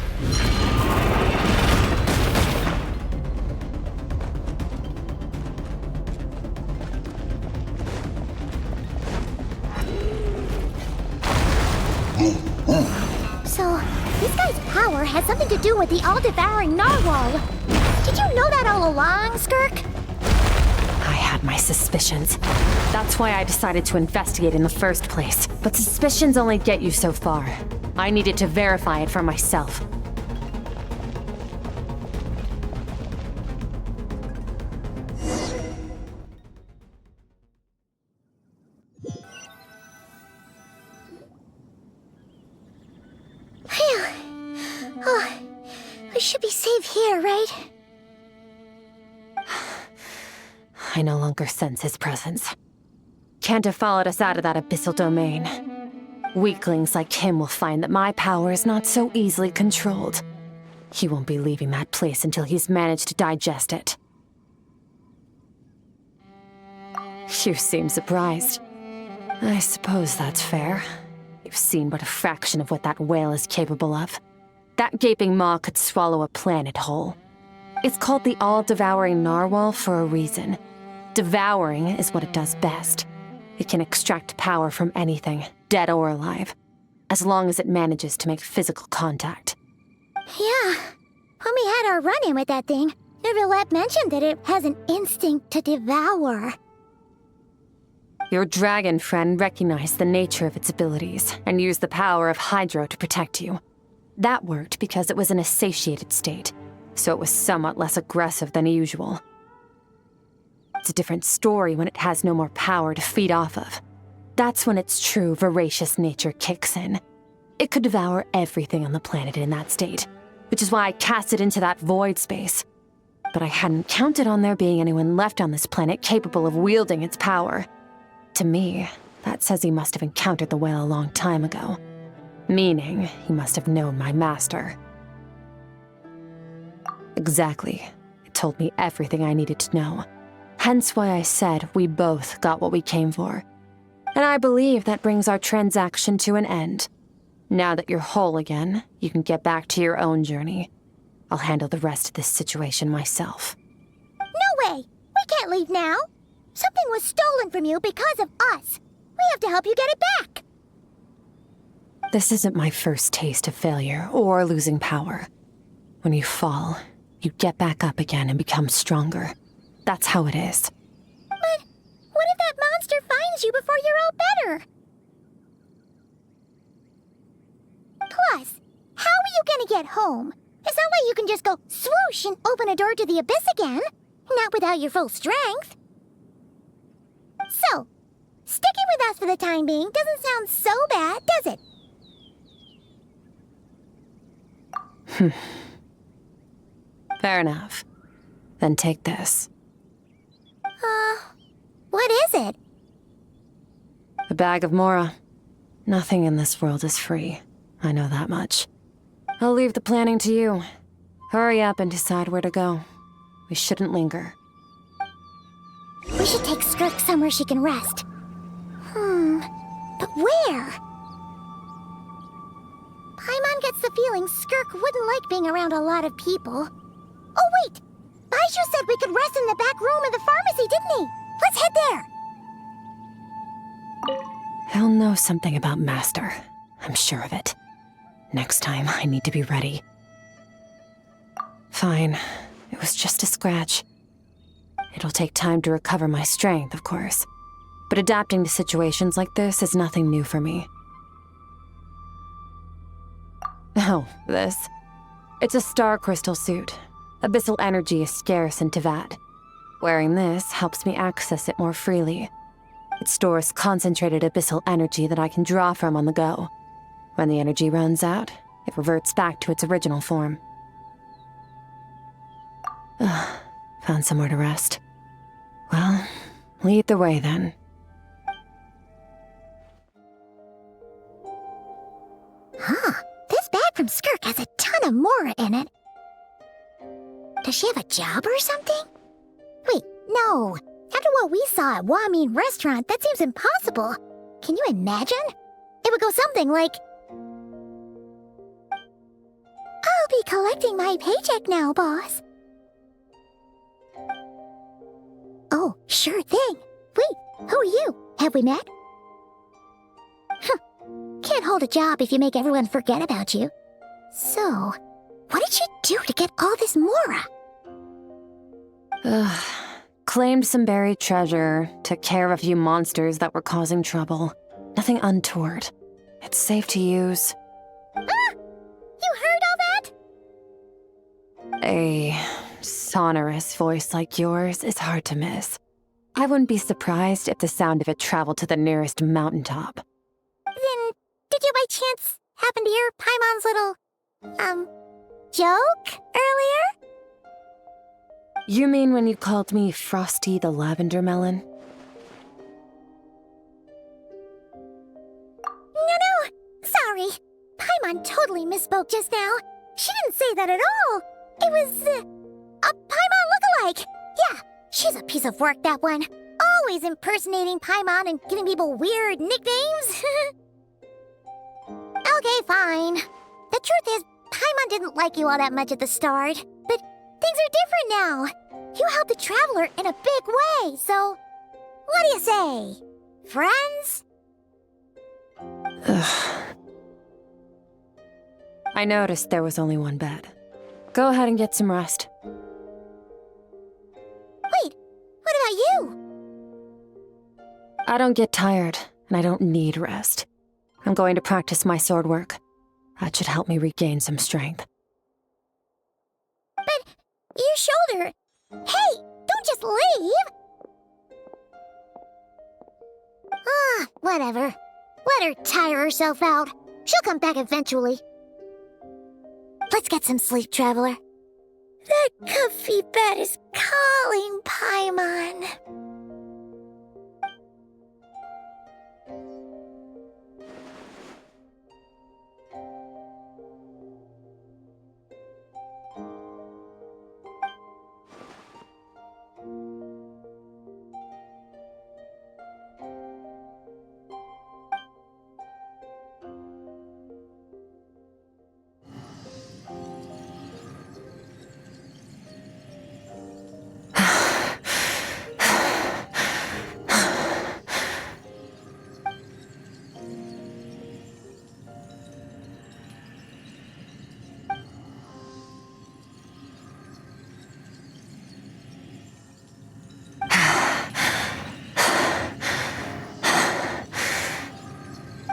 So, this guy's power has something to do with the all-devouring narwhal. Did you know that all along, Skirk? I had had my suspicions. That's why I decided to investigate in the first place. But suspicions only get you so far. I needed to verify it for myself. Phew. Oh, we should be safe here, right? I no longer sense his presence. Can't have followed us out of that abyssal domain. Weaklings like him will find that my power is not so easily controlled. He won't be leaving that place until he's managed to digest it. You seem surprised. I suppose that's fair. You've seen but a fraction of what that whale is capable of. That gaping maw could swallow a planet whole. It's called the all-devouring narwhal for a reason. Devouring is what it does best. It can extract power from anything, dead or alive, as long as it manages to make physical contact. Yeah. When we had our run-in with that thing, Neverlet mentioned that it has an instinct to devour. Your dragon friend recognized the nature of its abilities and used the power of Hydro to protect you. That worked because it was in a satiated state, so it was somewhat less aggressive than usual. It's a different story when it has no more power to feed off of. That's when its true voracious nature kicks in. It could devour everything on the planet in that state, which is why I cast it into that void space. But I hadn't counted on there being anyone left on this planet capable of wielding its power. To me, that says he must have encountered the whale a long time ago. Meaning, he must have known my master. Exactly. It told me everything I needed to know. Hence why I said we both got what we came for. And I believe that brings our transaction to an end. Now that you're whole again, you can get back to your own journey. I'll handle the rest of this situation myself. No way! We can't leave now! Something was stolen from you because of us! We have to help you get it back! This isn't my first taste of failure or losing power. When you fall, you get back up again and become stronger. That's how it is. But what if that monster finds you before you're all better? Plus, how are you gonna get home? It's not like you can just go swoosh and open a door to the abyss again. Not without your full strength. So, sticking with us for the time being doesn't sound so bad, does it? Fair enough. Then take this. What is it? A bag of Mora. Nothing in this world is free. I know that much. I'll leave the planning to you. Hurry up and decide where to go. We shouldn't linger. We should take Skirk somewhere she can rest. But where? Paimon gets the feeling Skirk wouldn't like being around a lot of people. Oh wait! Baizhu said we could rest in the back room of the pharmacy, didn't he? Let's head there! He'll know something about Master. I'm sure of it. Next time, I need to be ready. Fine. It was just a scratch. It'll take time to recover my strength, of course. But adapting to situations like this is nothing new for me. Oh, this. It's a star crystal suit. Abyssal energy is scarce in Teyvat. Wearing this helps me access it more freely. It stores concentrated abyssal energy that I can draw from on the go. When the energy runs out, it reverts back to its original form. Found somewhere to rest. Well, lead the way then. This bag from Skirk has a ton of Mora in it. Does she have a job or something? Wait, no. After what we saw at Wamin Restaurant, that seems impossible. Can you imagine? It would go something like... I'll be collecting my paycheck now, boss. Oh, sure thing. Wait, who are you? Have we met? Can't hold a job if you make everyone forget about you. So, what did she do to get all this Mora? Claimed some buried treasure, took care of a few monsters that were causing trouble. Nothing untoward. It's safe to use. Ah! You heard all that? A sonorous voice like yours is hard to miss. I wouldn't be surprised if the sound of it traveled to the nearest mountaintop. Then, did you by chance happen to hear Paimon's little, joke earlier? You mean when you called me Frosty the Lavender Melon? No, sorry. Paimon totally misspoke just now. She didn't say that at all. It was, a Paimon lookalike. Yeah, she's a piece of work, that one. Always impersonating Paimon and giving people weird nicknames. Okay, fine. The truth is, Paimon didn't like you all that much at the start, but things are different now. You helped the Traveler in a big way, so what do you say? Friends? Ugh. I noticed there was only one bed. Go ahead and get some rest. Wait, what about you? I don't get tired, and I don't need rest. I'm going to practice my sword work. That should help me regain some strength. But your shoulder... Hey, don't just leave! Ah, whatever. Let her tire herself out. She'll come back eventually. Let's get some sleep, Traveler. That comfy bed is calling, Paimon.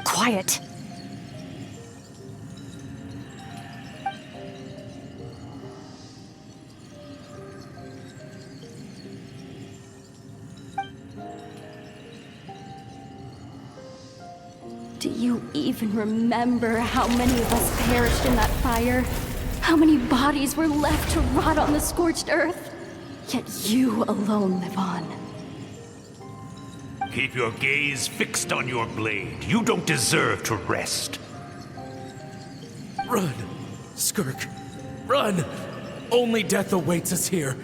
Quiet. Do you even remember how many of us perished in that fire? How many bodies were left to rot on the scorched earth? Yet you alone live on. Keep your gaze fixed on your blade. You don't deserve to rest. Run, Skirk. Run! Only death awaits us here.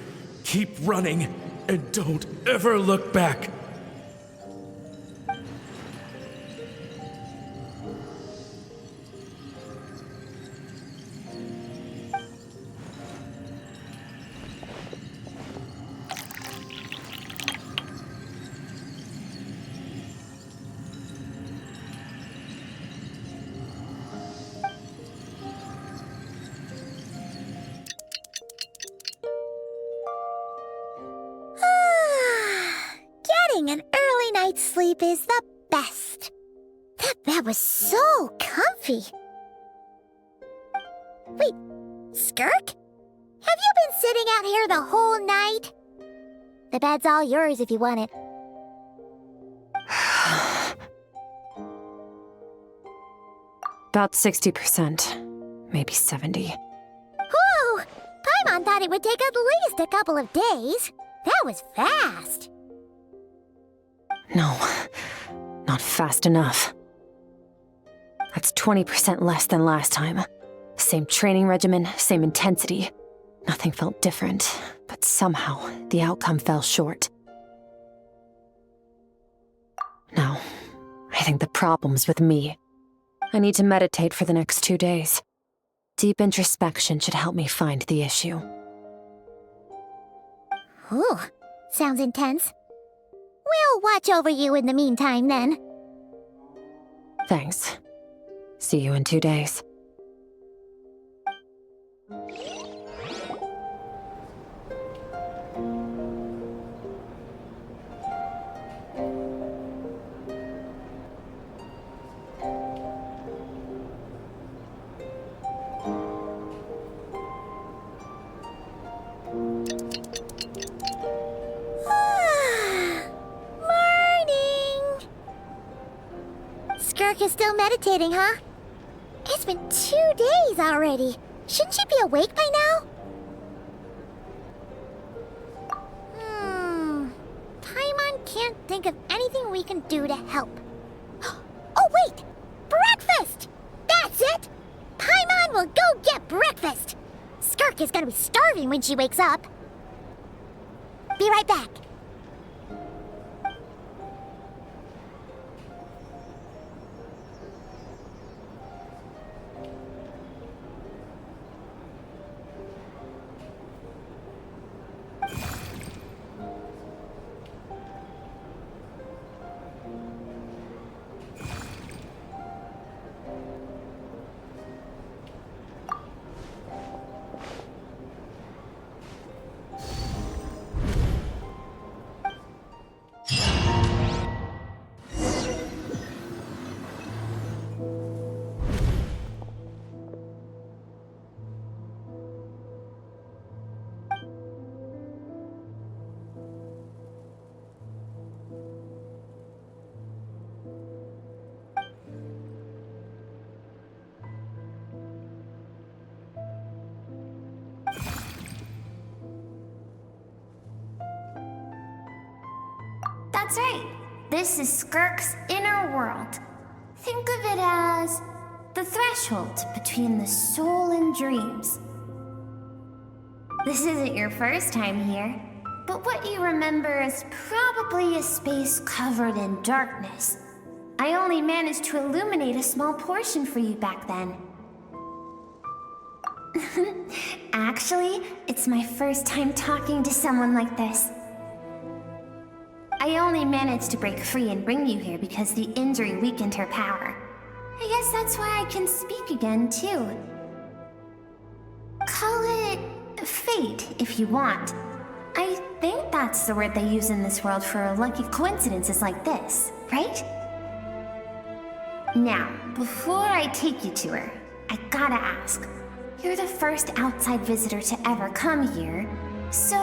Keep running, and don't ever look back. Getting an early night's sleep is the best. That bed was so comfy. Wait, Skirk? Have you been sitting out here the whole night? The bed's all yours if you want it. About 60%, maybe 70. Whew! Paimon thought it would take at least a couple of days. That was fast. No, not fast enough. That's 20% less than last time. Same training regimen, same intensity. Nothing felt different, but somehow the outcome fell short. No, I think the problem's with me. I need to meditate for the next 2 days. Deep introspection should help me find the issue. Ooh, sounds intense. We'll watch over you in the meantime, then. Thanks. See you in 2 days. Skirk is still meditating, huh? It's been 2 days already. Shouldn't she be awake by now? Paimon can't think of anything we can do to help. Oh, wait! Breakfast! That's it! Paimon will go get breakfast! Skirk is gonna be starving when she wakes up. Be right back. That's right. This is Skirk's inner world. Think of it as the threshold between the soul and dreams. This isn't your first time here, but what you remember is probably a space covered in darkness. I only managed to illuminate a small portion for you back then. Actually, it's my first time talking to someone like this. I only managed to break free and bring you here because the injury weakened her power. I guess that's why I can speak again, too. Call it fate, if you want. I think that's the word they use in this world for lucky coincidences like this, right? Now, before I take you to her, I gotta ask. You're the first outside visitor to ever come here, so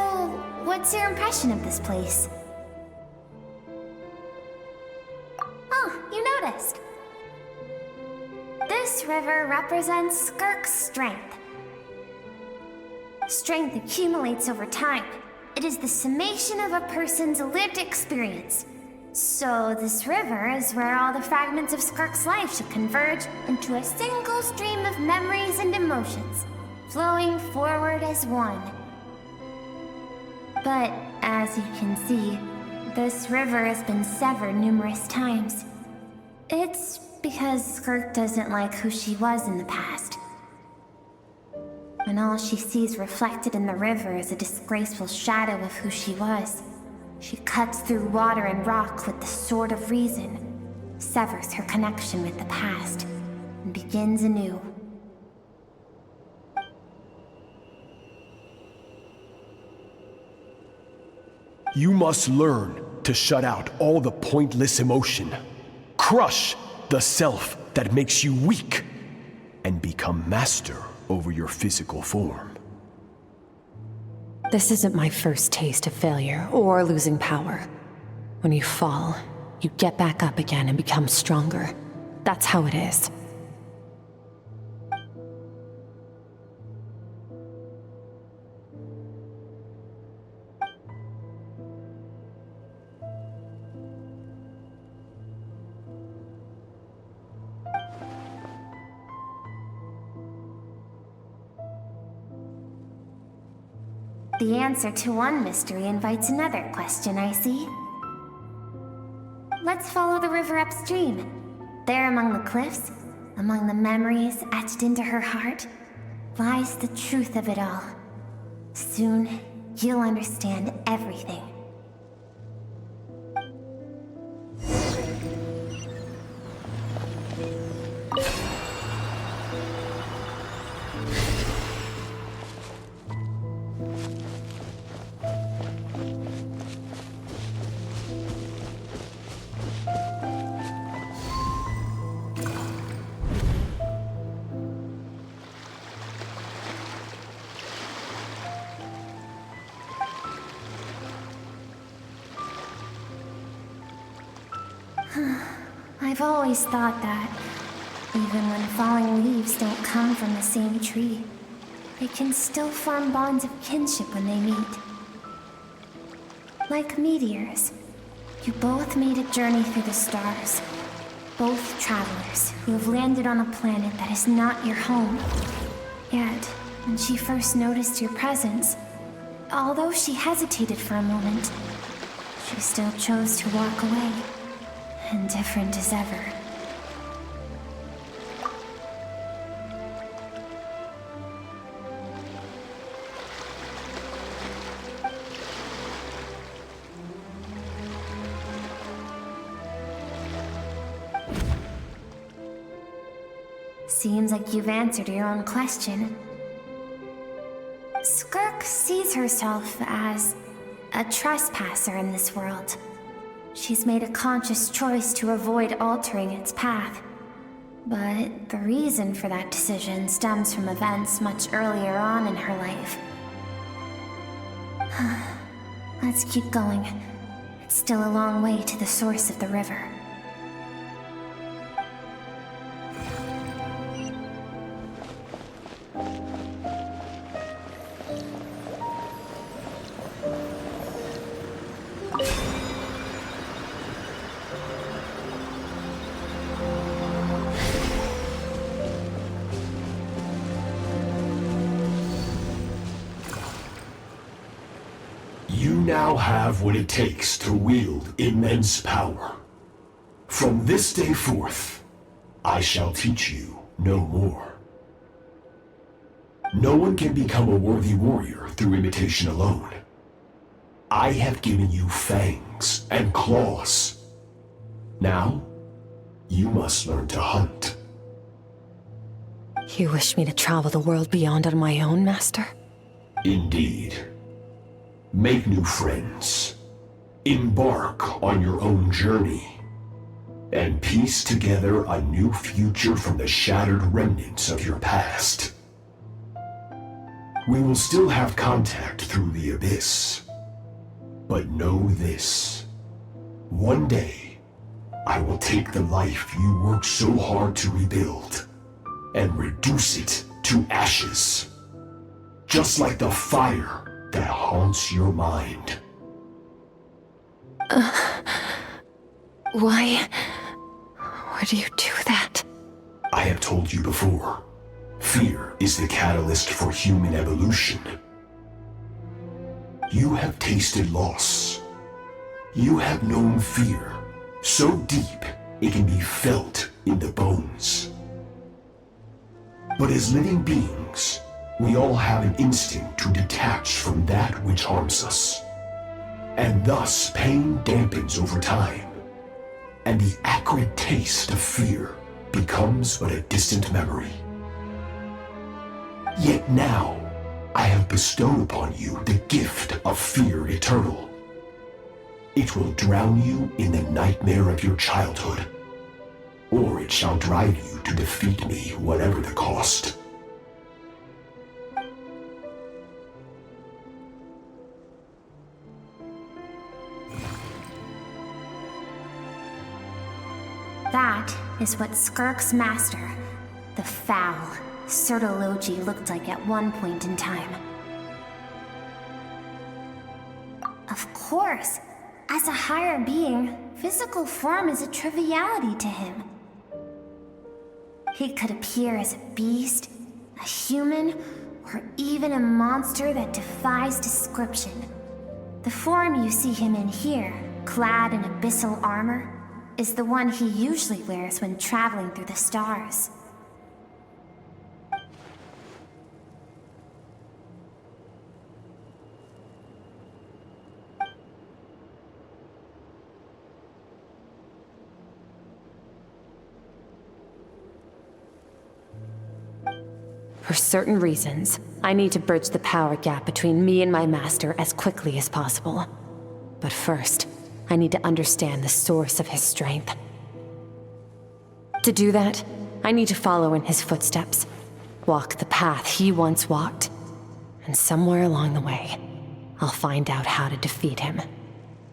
what's your impression of this place? Oh, you noticed. This river represents Skirk's strength. Strength accumulates over time. It is the summation of a person's lived experience. So this river is where all the fragments of Skirk's life should converge into a single stream of memories and emotions, flowing forward as one. But as you can see, this river has been severed numerous times. It's because Skirk doesn't like who she was in the past. And all she sees reflected in the river is a disgraceful shadow of who she was. She cuts through water and rock with the sword of reason, severs her connection with the past, and begins anew. You must learn to shut out all the pointless emotion. Crush the self that makes you weak, and become master over your physical form. This isn't my first taste of failure or losing power. When you fall, you get back up again and become stronger. That's how it is. The answer to one mystery invites another question, I see. Let's follow the river upstream. There among the cliffs, among the memories etched into her heart, lies the truth of it all. Soon, you'll understand everything. I I've always thought that, even when falling leaves don't come from the same tree, they can still form bonds of kinship when they meet. Like meteors, you both made a journey through the stars. Both travelers who have landed on a planet that is not your home. Yet, when she first noticed your presence, although she hesitated for a moment, she still chose to walk away, indifferent as ever. Seems like you've answered your own question. Skirk sees herself as a trespasser in this world. She's made a conscious choice to avoid altering its path. But the reason for that decision stems from events much earlier on in her life. Let's keep going. It's still a long way to the source of the river. You now have what it takes to wield immense power. From this day forth, I shall teach you no more. No one can become a worthy warrior through imitation alone. I have given you fangs and claws. Now, you must learn to hunt. You wish me to travel the world beyond on my own, Master? Indeed. Make new friends. Embark on your own journey. And piece together a new future from the shattered remnants of your past. We will still have contact through the Abyss. But know this. One day, I will take the life you worked so hard to rebuild and reduce it to ashes. Just like the fire that haunts your mind. Why would you do that? I have told you before, fear is the catalyst for human evolution. You have tasted loss. You have known fear so deep it can be felt in the bones. But as living beings, we all have an instinct to detach from that which harms us. And thus pain dampens over time, and the acrid taste of fear becomes but a distant memory. Yet now, I have bestowed upon you the gift of fear eternal. It will drown you in the nightmare of your childhood, or it shall drive you to defeat me, whatever the cost. That is what Skirk's master, the foul Sertologi, looked like at one point in time. Of course, as a higher being, physical form is a triviality to him. He could appear as a beast, a human, or even a monster that defies description. The form you see him in here, clad in abyssal armor, is the one he usually wears when traveling through the stars. For certain reasons, I need to bridge the power gap between me and my master as quickly as possible. But first, I need to understand the source of his strength. To do that, I need to follow in his footsteps, walk the path he once walked, and somewhere along the way, I'll find out how to defeat him.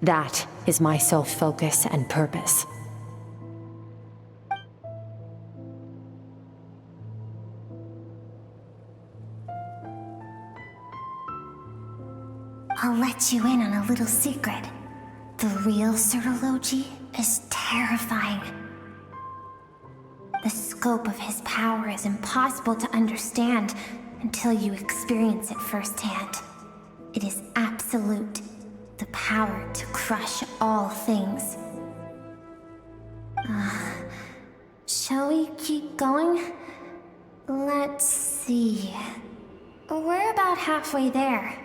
That is my sole focus and purpose. I'll let you in on a little secret. The real Certology is terrifying. The scope of his power is impossible to understand until you experience it firsthand. It is absolute, the power to crush all things. Shall we keep going? Let's see. We're about halfway there.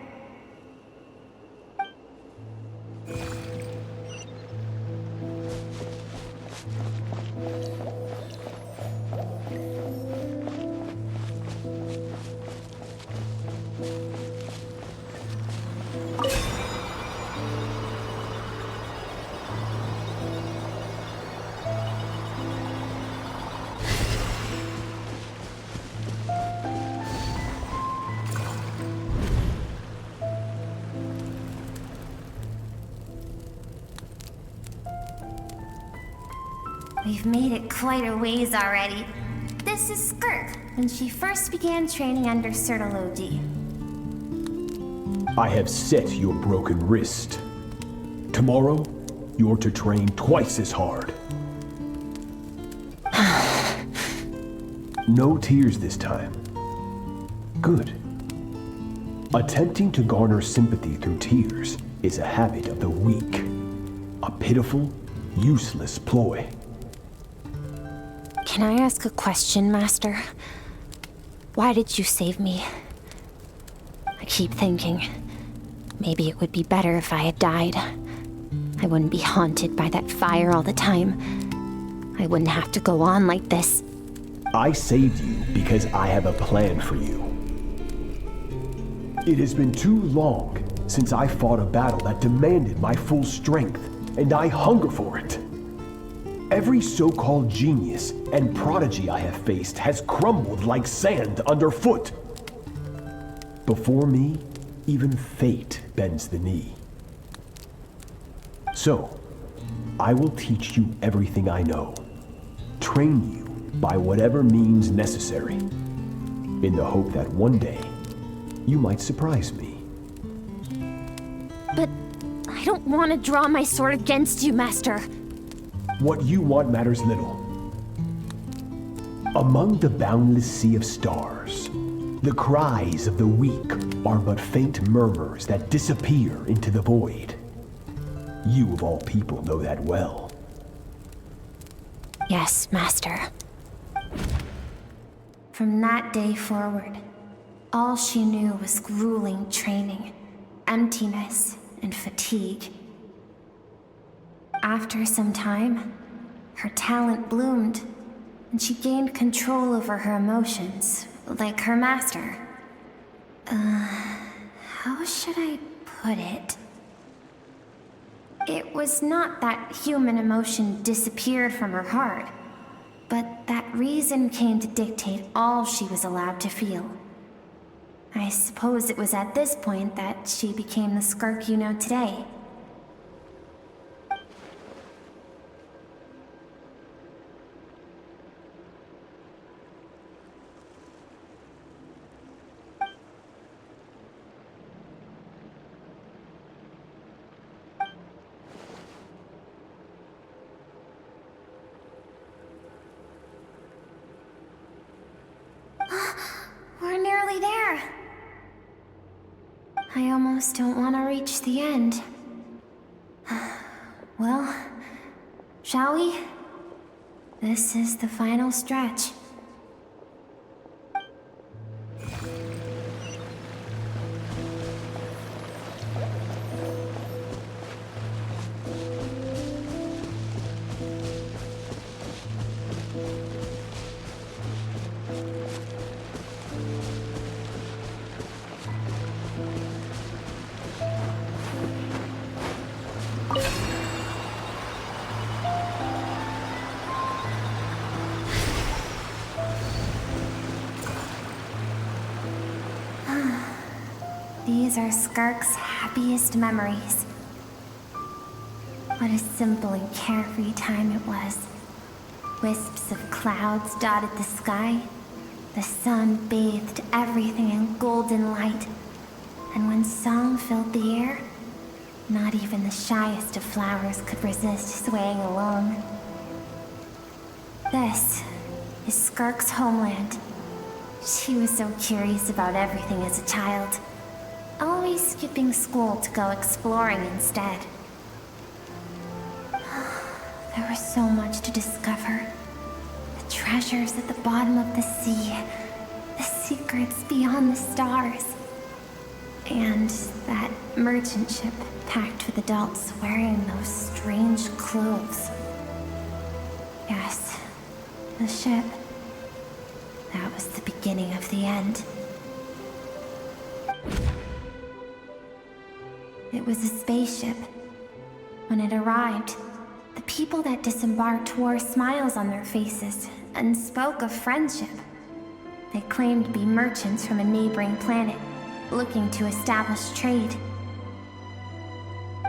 We've made it quite a ways already. This is Skirk, when she first began training under Certology. I have set your broken wrist. Tomorrow, you're to train twice as hard. No tears this time. Good. Attempting to garner sympathy through tears is a habit of the weak. A pitiful, useless ploy. Can I ask a question, Master? Why did you save me? I keep thinking, maybe it would be better if I had died. I wouldn't be haunted by that fire all the time. I wouldn't have to go on like this. I saved you because I have a plan for you. It has been too long since I fought a battle that demanded my full strength, and I hunger for it. Every so-called genius and prodigy I have faced has crumbled like sand underfoot. Before me, even fate bends the knee. So, I will teach you everything I know. Train you by whatever means necessary, in the hope that one day, you might surprise me. But I don't want to draw my sword against you, Master. What you want matters little. Among the boundless sea of stars, the cries of the weak are but faint murmurs that disappear into the void. You of all people know that well. Yes, Master. From that day forward, all she knew was grueling training, emptiness, and fatigue. After some time, her talent bloomed, and she gained control over her emotions, like her master. How should I put it? It was not that human emotion disappeared from her heart, but that reason came to dictate all she was allowed to feel. I suppose it was at this point that she became the Skirk you know today. We're nearly there. I almost don't want to reach the end. Well, shall we? This is the final stretch. These are Skirk's happiest memories. What a simple and carefree time it was. Wisps of clouds dotted the sky. The sun bathed everything in golden light. And when and song filled the air. Not even the shyest of flowers could resist swaying along. This is Skirk's homeland. She was so curious about everything as a child, always skipping school to go exploring instead. There was so much to discover. The treasures at the bottom of the sea, the secrets beyond the stars, and that merchant ship packed with adults wearing those strange clothes. Yes, the ship. That was the beginning of the end. It was a spaceship. When it arrived, the people that disembarked wore smiles on their faces and spoke of friendship. They claimed to be merchants from a neighboring planet, looking to establish trade.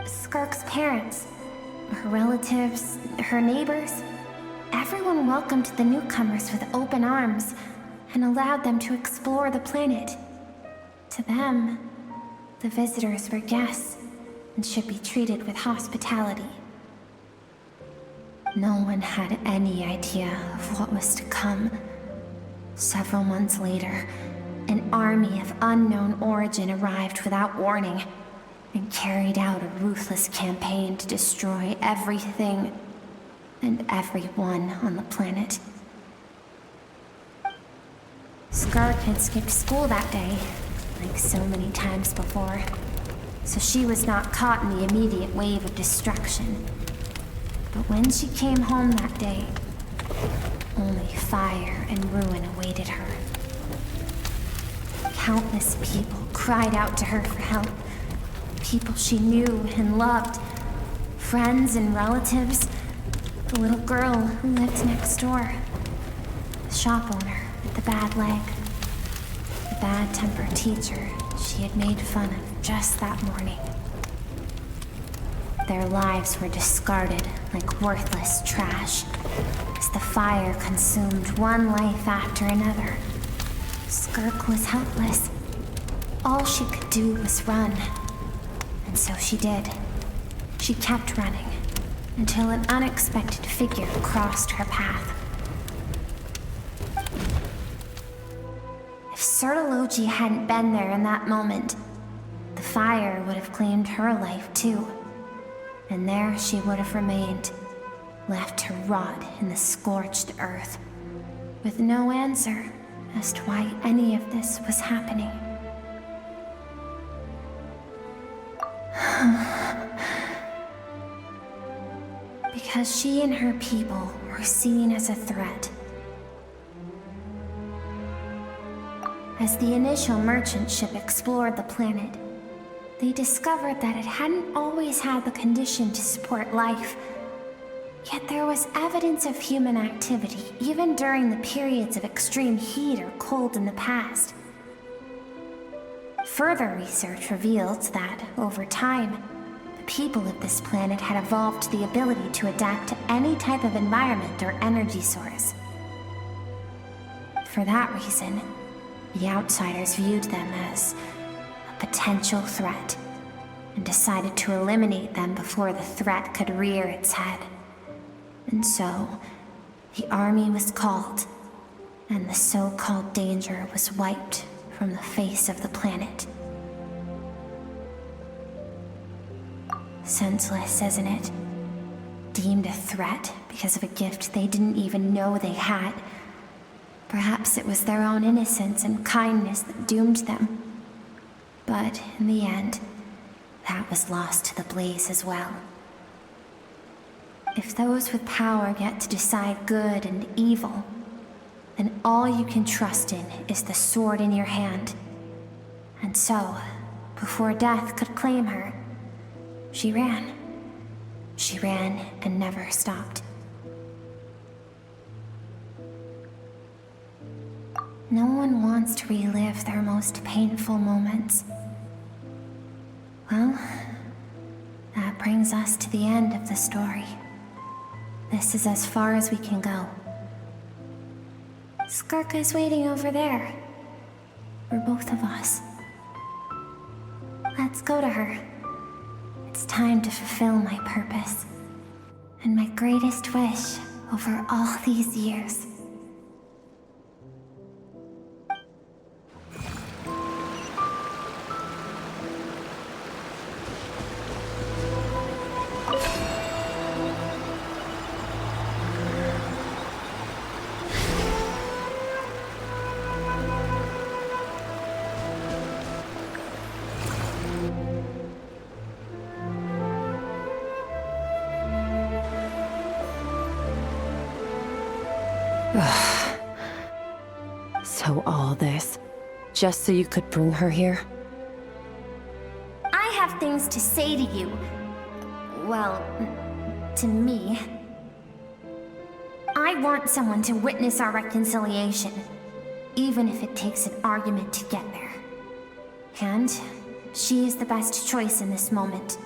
Skirk's parents, her relatives, her neighbors, everyone welcomed the newcomers with open arms and allowed them to explore the planet. To them, the visitors were guests and should be treated with hospitality. No one had any idea of what was to come. Several months later, an army of unknown origin arrived without warning and carried out a ruthless campaign to destroy everything and everyone on the planet. Skirk had skipped school that day, like so many times before, so she was not caught in the immediate wave of destruction. But when she came home that day, only fire and ruin awaited her. Countless people cried out to her for help. People she knew and loved. Friends and relatives. The little girl who lived next door. The shop owner with the bad leg. The bad-tempered teacher she had made fun of just that morning. Their lives were discarded like worthless trash as the fire consumed one life after another. Skirk was helpless. All she could do was run. And so she did. She kept running until an unexpected figure crossed her path. If Sertology hadn't been there in that moment, the fire would have claimed her life too. And there she would have remained, left to rot in the scorched earth, with no answer as to why any of this was happening. Because she and her people were seen as a threat. As the initial merchant ship explored the planet, they discovered that it hadn't always had the condition to support life. Yet there was evidence of human activity, even during the periods of extreme heat or cold in the past. Further research revealed that, over time, the people of this planet had evolved the ability to adapt to any type of environment or energy source. For that reason, the outsiders viewed them as a potential threat and decided to eliminate them before the threat could rear its head. And so, the army was called, and the so-called danger was wiped from the face of the planet. Senseless, isn't it? Deemed a threat because of a gift they didn't even know they had. Perhaps it was their own innocence and kindness that doomed them. But in the end, that was lost to the blaze as well. If those with power get to decide good and evil, then all you can trust in is the sword in your hand. And so, before death could claim her, she ran. She ran and never stopped. No one wants to relive their most painful moments. Well, that brings us to the end of the story. This is as far as we can go. Skirk is waiting over there. For both of us. Let's go to her. It's time to fulfill my purpose. And my greatest wish over all these years. So all this, just so you could bring her here? I have things to say to you. Well, to me. I want someone to witness our reconciliation, even if it takes an argument to get there. And she is the best choice in this moment.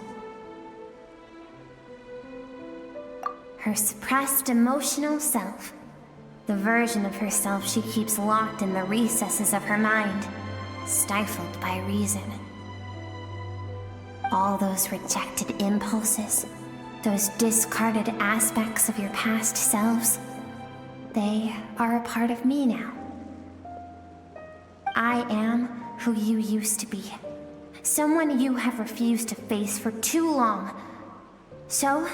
Her suppressed emotional self. The version of herself she keeps locked in the recesses of her mind, stifled by reason. All those rejected impulses, those discarded aspects of your past selves, they are a part of me now. I am who you used to be, someone you have refused to face for too long. So,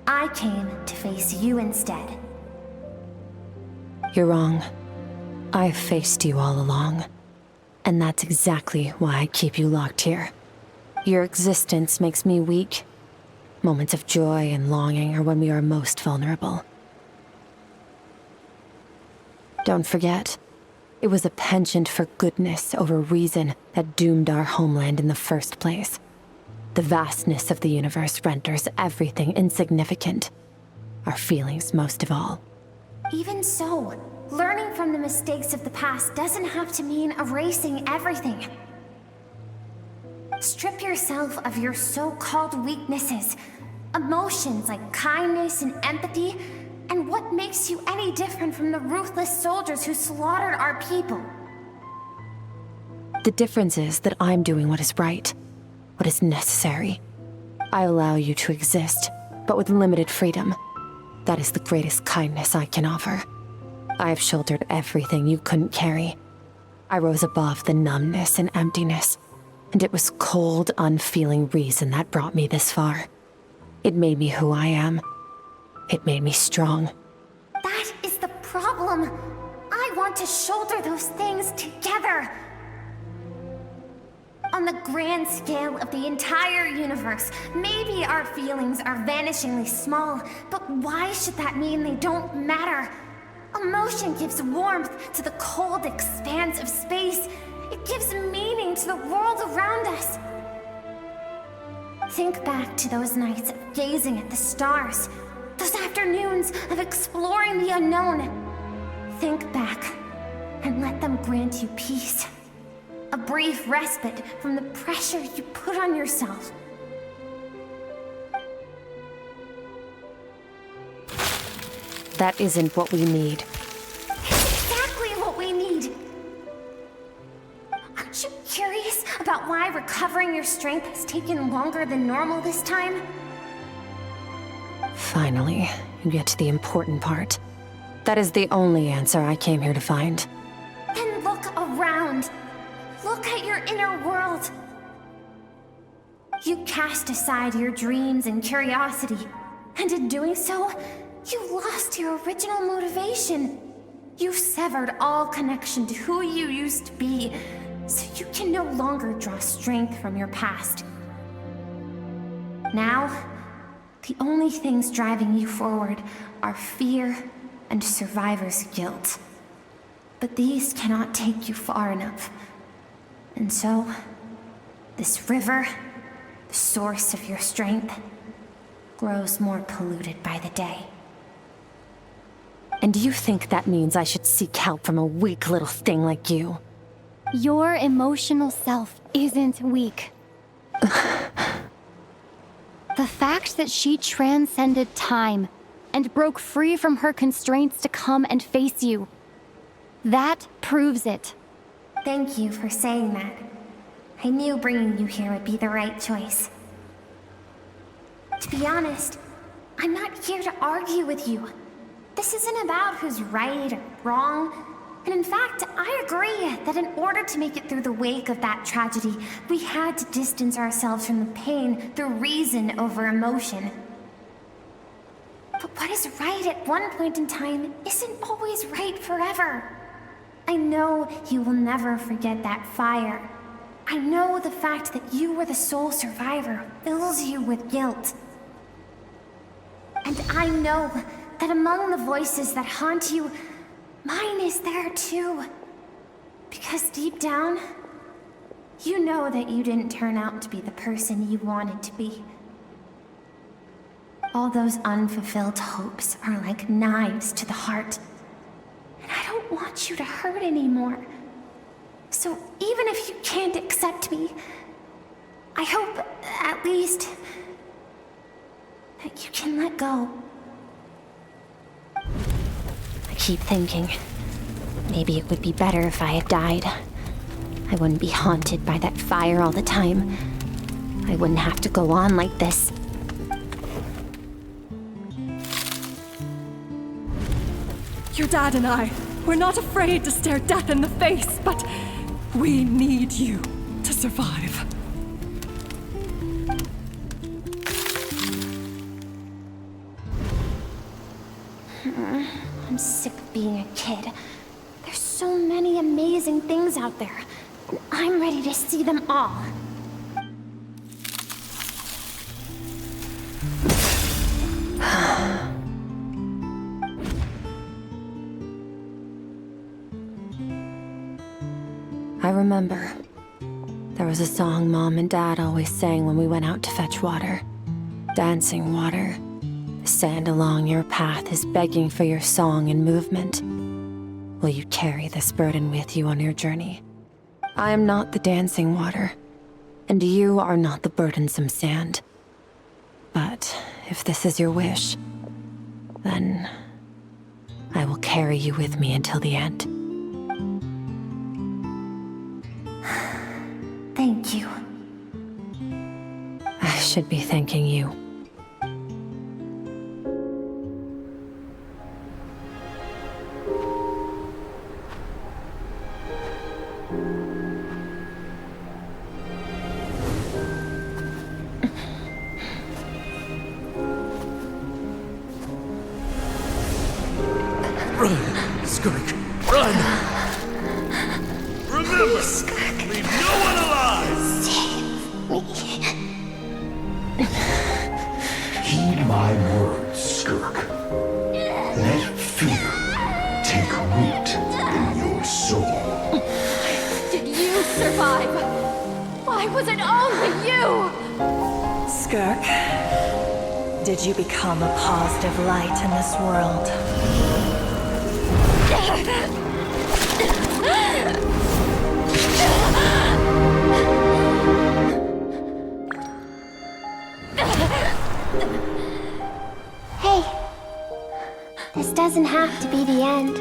I came to face you instead. You're wrong. I've faced you all along. And that's exactly why I keep you locked here. Your existence makes me weak. Moments of joy and longing are when we are most vulnerable. Don't forget, it was a penchant for goodness over reason that doomed our homeland in the first place. The vastness of the universe renders everything insignificant. Our feelings most of all. Even so, learning from the mistakes of the past doesn't have to mean erasing everything. Strip yourself of your so-called weaknesses, emotions like kindness and empathy, and what makes you any different from the ruthless soldiers who slaughtered our people? The difference is that I'm doing what is right, what is necessary. I allow you to exist, but with limited freedom. That is the greatest kindness I can offer. I have shouldered everything you couldn't carry. I rose above the numbness and emptiness, and it was cold, unfeeling reason that brought me this far. It made me who I am. It made me strong. That is the problem. I want to shoulder those things together. On the grand scale of the entire universe, maybe our feelings are vanishingly small, but why should that mean they don't matter? Emotion gives warmth to the cold expanse of space. It gives meaning to the world around us. Think back to those nights of gazing at the stars, those afternoons of exploring the unknown. Think back and let them grant you peace. A brief respite from the pressure you put on yourself. That isn't what we need. It's exactly what we need. Aren't you curious about why recovering your strength has taken longer than normal this time? Finally, you get to the important part. That is the only answer I came here to find. Then look around. Look at your inner world. You cast aside your dreams and curiosity, and in doing so, you lost your original motivation. You severed all connection to who you used to be, so you can no longer draw strength from your past. Now, the only things driving you forward are fear and survivor's guilt. But these cannot take you far enough. And so, this river, the source of your strength, grows more polluted by the day. And you think that means I should seek help from a weak little thing like you? Your emotional self isn't weak. The fact that she transcended time and broke free from her constraints to come and face you, that proves it. Thank you for saying that. I knew bringing you here would be the right choice. To be honest, I'm not here to argue with you. This isn't about who's right or wrong. And in fact, I agree that in order to make it through the wake of that tragedy, we had to distance ourselves from the pain through reason over emotion. But what is right at one point in time isn't always right forever. I know you will never forget that fire. I know the fact that you were the sole survivor fills you with guilt. And I know that among the voices that haunt you, mine is there too. Because deep down, you know that you didn't turn out to be the person you wanted to be. All those unfulfilled hopes are like knives to the heart. And I don't want you to hurt anymore. So even if you can't accept me, I hope, at least, that you can let go. I keep thinking, maybe it would be better if I had died. I wouldn't be haunted by that fire all the time. I wouldn't have to go on like this. Your dad and I, we're not afraid to stare death in the face, but we need you to survive. I'm sick of being a kid. There's so many amazing things out there, and I'm ready to see them all. I remember. There was a song Mom and Dad always sang when we went out to fetch water. Dancing water. The sand along your path is begging for your song and movement. Will you carry this burden with you on your journey? I am not the dancing water, and you are not the burdensome sand. But if this is your wish, then I will carry you with me until the end. Thank you. I should be thanking you. Run, Skirk, run! Remember, leave no one alive! Heed my words, Skirk. Let fear take root in your soul. Did you survive? Why was it only you? Skirk, did you become a positive light in this world? Hey, this doesn't have to be the end.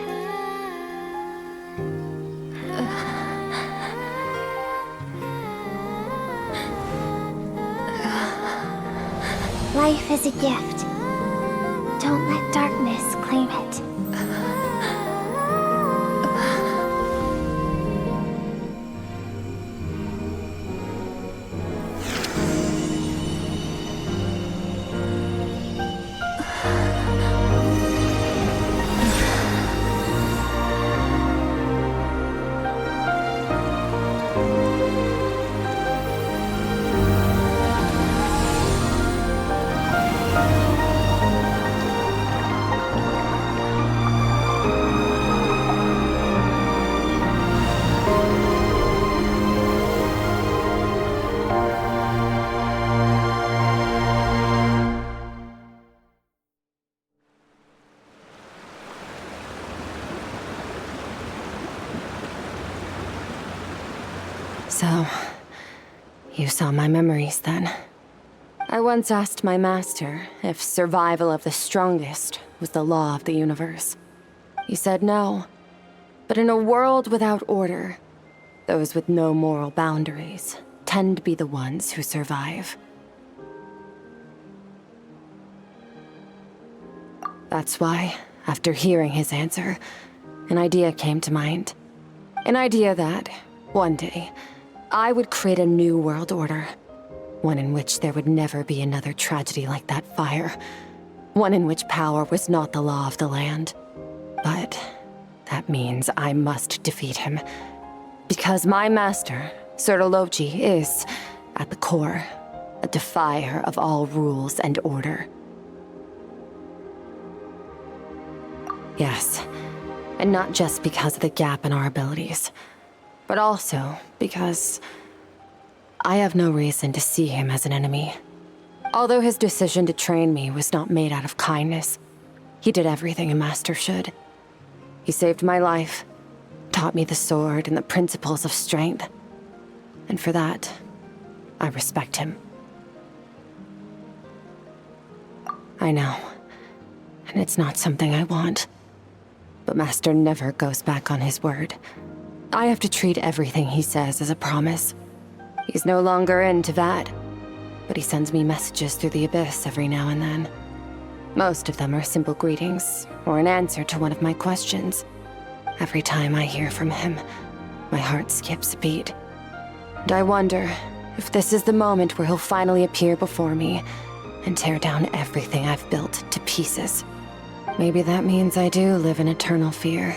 Life is a gift. Don't let darkness claim it. So, you saw my memories then. I once asked my master if survival of the strongest was the law of the universe. He said no. But in a world without order, Those with no moral boundaries tend to be the ones who survive. That's why, after hearing his answer, an idea came to mind. An idea that, one day, I would create a new world order. One in which there would never be another tragedy like that fire. One in which power was not the law of the land. But that means I must defeat him. Because my master, Sertologi, is, at the core, a defier of all rules and order. Yes, and not just because of the gap in our abilities, but also because I have no reason to see him as an enemy. Although his decision to train me was not made out of kindness, he did everything a master should. He saved my life, taught me the sword and the principles of strength. And for that, I respect him. I know, and it's not something I want. But Master never goes back on his word. I have to treat everything he says as a promise. He's no longer in Teyvat, but he sends me messages through the Abyss every now and then. Most of them are simple greetings, or an answer to one of my questions. Every time I hear from him, my heart skips a beat. And I wonder if this is the moment where he'll finally appear before me and tear down everything I've built to pieces. Maybe that means I do live in eternal fear,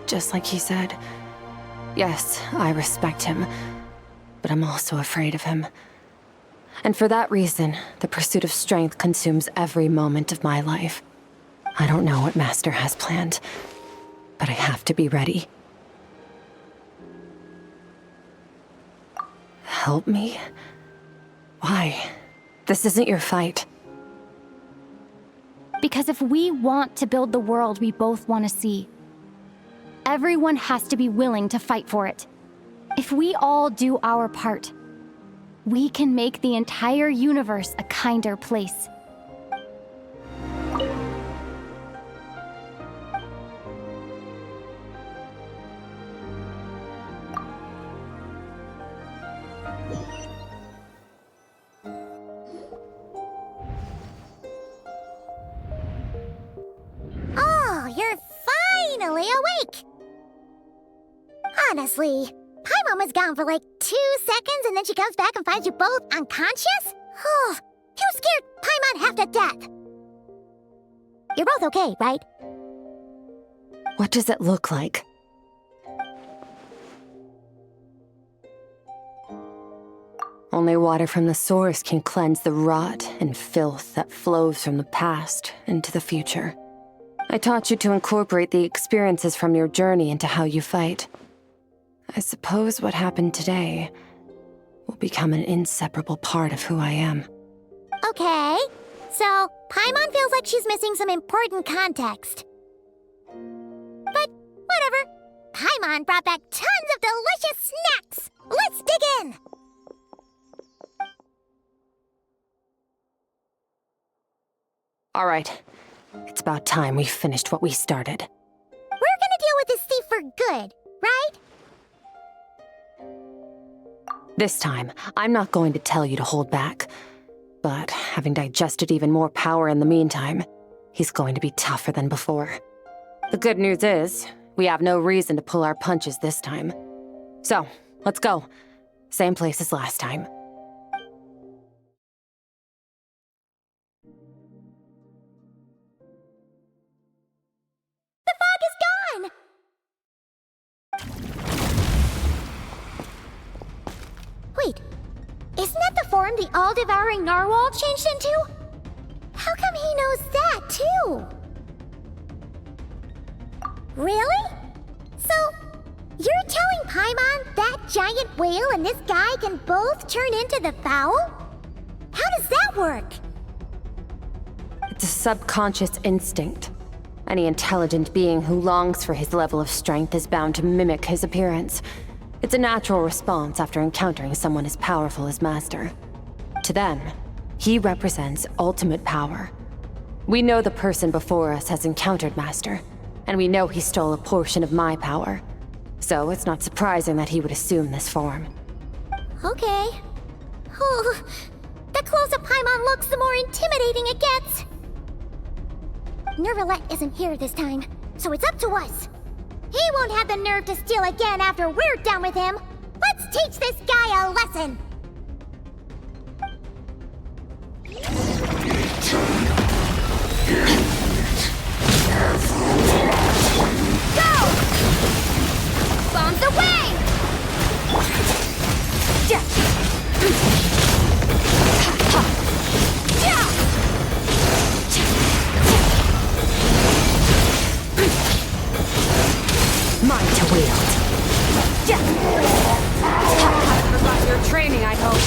just like he said. Yes, I respect him, but I'm also afraid of him. And for that reason, the pursuit of strength consumes every moment of my life. I don't know what Master has planned, but I have to be ready. Help me? Why? This isn't your fight. Because if we want to build the world we both want to see, everyone has to be willing to fight for it. If we all do our part, we can make the entire universe a kinder place. Oh, you're finally awake! Honestly, Paimon was gone for like 2 seconds and then she comes back and finds you both unconscious? Oh, you scared Paimon half to death! You're both okay, right? What does it look like? Only water from the source can cleanse the rot and filth that flows from the past into the future. I taught you to incorporate the experiences from your journey into how you fight. I suppose what happened today will become an inseparable part of who I am. Okay, so Paimon feels like she's missing some important context. But whatever. Paimon brought back tons of delicious snacks! Let's dig in! All right, it's about time we finished what we started. We're gonna deal with this thief for good, right? This time, I'm not going to tell you to hold back. But having digested even more power in the meantime, he's going to be tougher than before. The good news is, we have no reason to pull our punches this time. So, let's go. Same place as last time. The fog is gone! Wait, isn't that the form the all-devouring narwhal changed into? How come he knows that, too? Really? So, you're telling Paimon that giant whale and this guy can both turn into the fowl? How does that work? It's a subconscious instinct. Any intelligent being who longs for his level of strength is bound to mimic his appearance. It's a natural response after encountering someone as powerful as Master. To them, he represents ultimate power. We know the person before us has encountered Master, and we know he stole a portion of my power. So it's not surprising that he would assume this form. Okay. Oh, the closer Paimon looks, the more intimidating it gets. Nervalette isn't here this time, so it's up to us. He won't have the nerve to steal again after we're done with him. Let's teach this guy a lesson. Go! Bombs away! Mine to wield. Haven't forgot your training, I hope.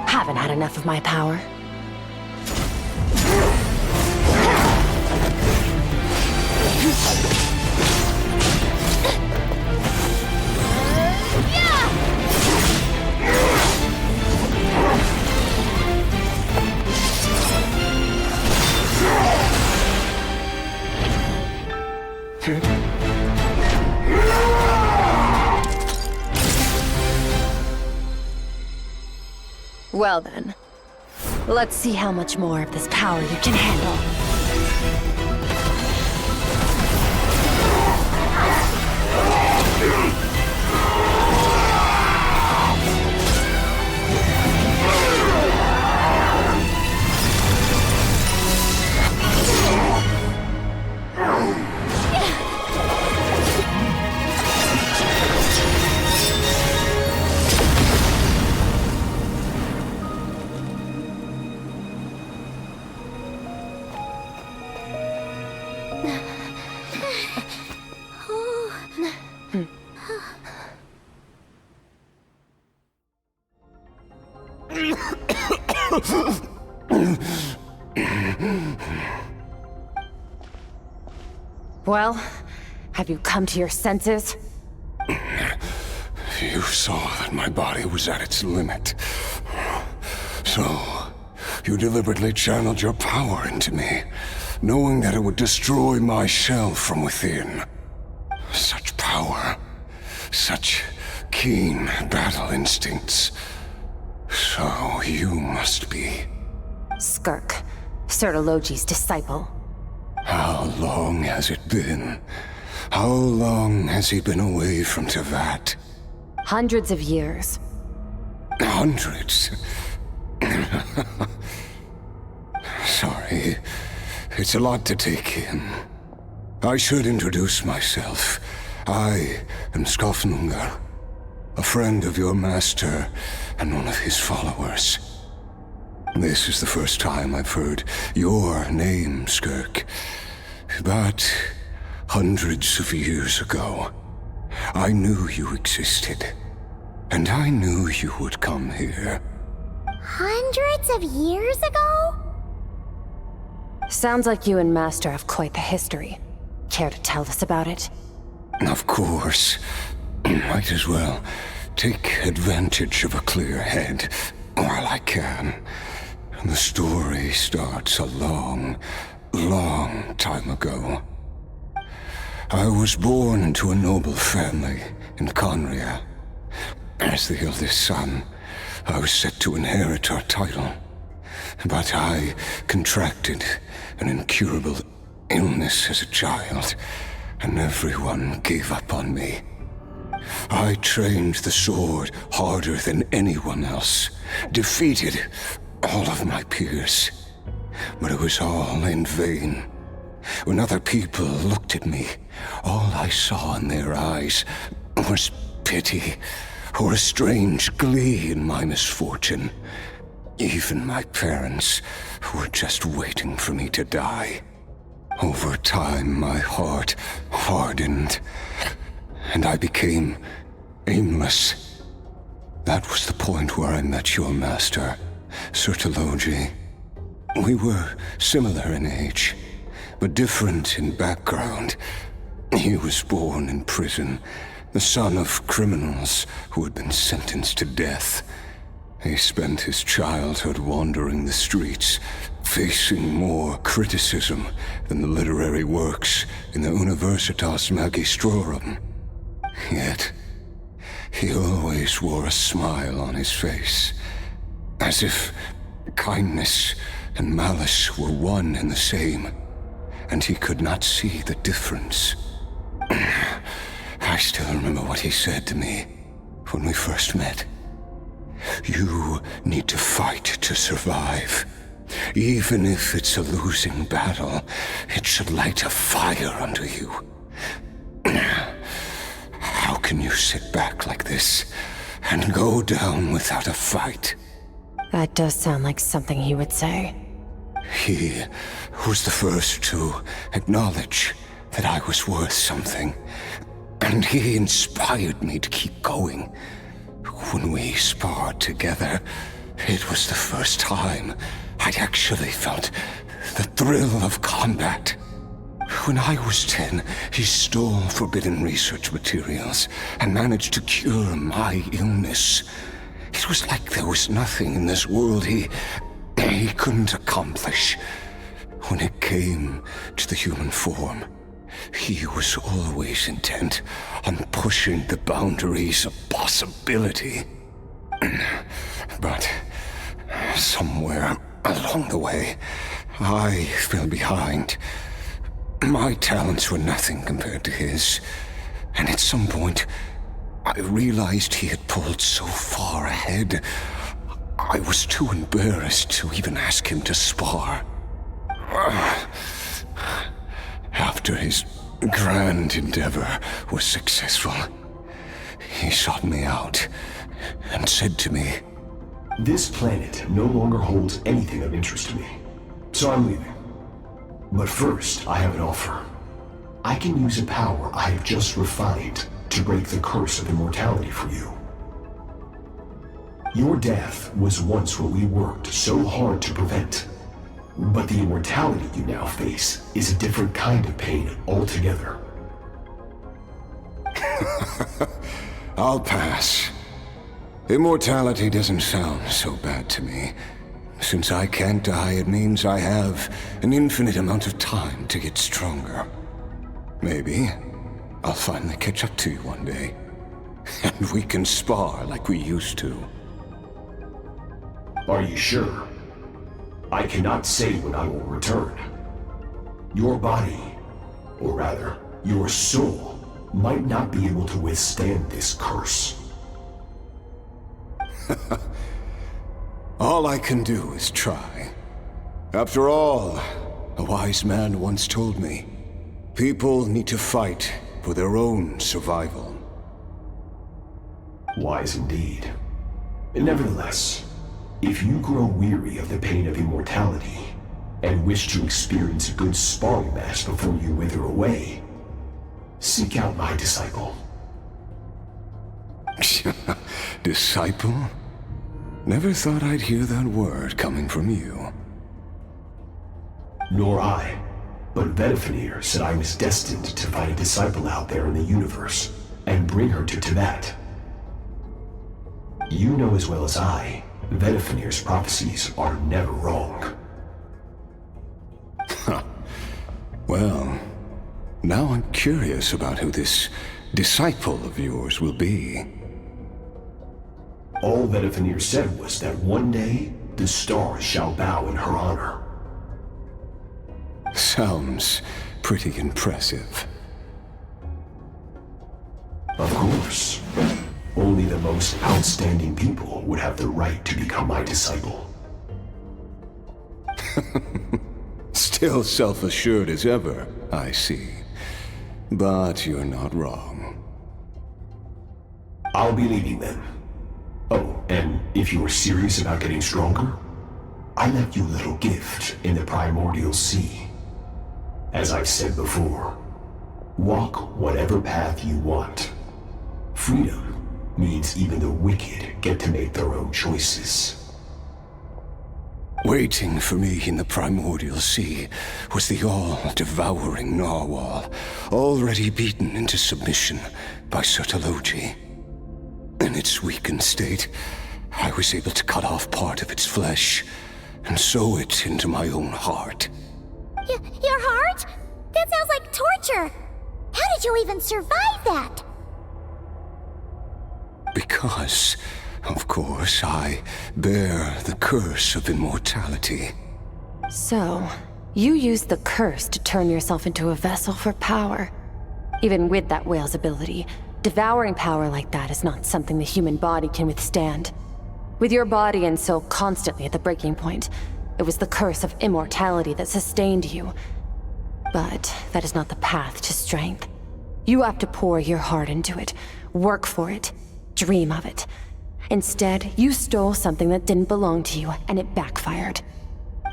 Haven't had enough of my power. Well then, let's see how much more of this power you can handle. Well, have you come to your senses? You saw that my body was at its limit. So, you deliberately channeled your power into me, knowing that it would destroy my shell from within. Such power, such keen battle instincts. So you must be... Skirk, Sertologi's disciple. How long has it been? How long has he been away from Teyvat? Hundreds of years. Hundreds? Sorry, it's a lot to take in. I should introduce myself. I am Skofnungar, a friend of your master and one of his followers. This is the first time I've heard your name, Skirk. But hundreds of years ago, I knew you existed. And I knew you would come here. Hundreds of years ago? Sounds like you and Master have quite the history. Care to tell us about it? Of course. Might as well take advantage of a clear head while I can. The story starts a long, long time ago. I was born into a noble family in Conria. As the eldest son, I was set to inherit our title. But I contracted an incurable illness as a child, and everyone gave up on me. I trained the sword harder than anyone else, defeated all of my peers. But it was all in vain. When other people looked at me, all I saw in their eyes was pity or a strange glee in my misfortune. Even my parents were just waiting for me to die. Over time, my heart hardened, and I became aimless. That was the point where I met your master, Sir Telogi. We were similar in age, but different in background. He was born in prison, the son of criminals who had been sentenced to death. He spent his childhood wandering the streets, facing more criticism than the literary works in the Universitas Magistrorum. Yet, he always wore a smile on his face, as if kindness and malice were one and the same, and he could not see the difference. I still remember what he said to me when we first met. You need to fight to survive. Even if it's a losing battle, it should light a fire under you. How can you sit back like this and go down without a fight? That does sound like something he would say. He was the first to acknowledge that I was worth something, and he inspired me to keep going. When we sparred together, it was the first time I'd actually felt the thrill of combat. When I was 10, he stole forbidden research materials and managed to cure my illness. It was like there was nothing in this world he couldn't accomplish. When it came to the human form, he was always intent on pushing the boundaries of possibility. But somewhere along the way, I fell behind. My talents were nothing compared to his, and at some point, I realized he had pulled so far ahead, I was too embarrassed to even ask him to spar. After his grand endeavor was successful, he sought me out and said to me, "This planet no longer holds anything of interest to me, so I'm leaving. But first, I have an offer. I can use a power I have just refined to break the curse of immortality for you. Your death was once what we worked so hard to prevent. But the immortality you now face is a different kind of pain altogether." I'll pass. Immortality doesn't sound so bad to me. Since I can't die, it means I have an infinite amount of time to get stronger. Maybe I'll finally catch up to you one day, and we can spar like we used to. Are you sure? I cannot say when I will return. Your body, or rather, your soul, might not be able to withstand this curse. All I can do is try. After all, a wise man once told me, people need to fight for their own survival. Wise indeed. Nevertheless, if you grow weary of the pain of immortality, and wish to experience a good sparring match before you wither away, seek out my disciple. Disciple? Never thought I'd hear that word coming from you. Nor I, but Betwixt said I was destined to find a disciple out there in the universe, and bring her to Teyvat. You know as well as I Vedifenir's prophecies are never wrong. Huh. Well, now I'm curious about who this disciple of yours will be. All Vedifenir said was that one day, the stars shall bow in her honor. Sounds pretty impressive. Of course. Only the most outstanding people would have the right to become my disciple. Still self-assured as ever, I see. But you're not wrong. I'll be leading them. Oh, and if you are serious about getting stronger, I left you a little gift in the primordial sea. As I've said before, walk whatever path you want. Freedom means even the wicked get to make their own choices. Waiting for me in the primordial sea was the all-devouring narwhal, already beaten into submission by Sertologi. In its weakened state, I was able to cut off part of its flesh and sew it into my own heart. Your heart? That sounds like torture! How did you even survive that? Because, of course, I bear the curse of immortality. So, you used the curse to turn yourself into a vessel for power. Even with that whale's ability, devouring power like that is not something the human body can withstand. With your body and soul constantly at the breaking point, it was the curse of immortality that sustained you. But that is not the path to strength. You have to pour your heart into it, work for it, dream of it. Instead, you stole something that didn't belong to you, and it backfired.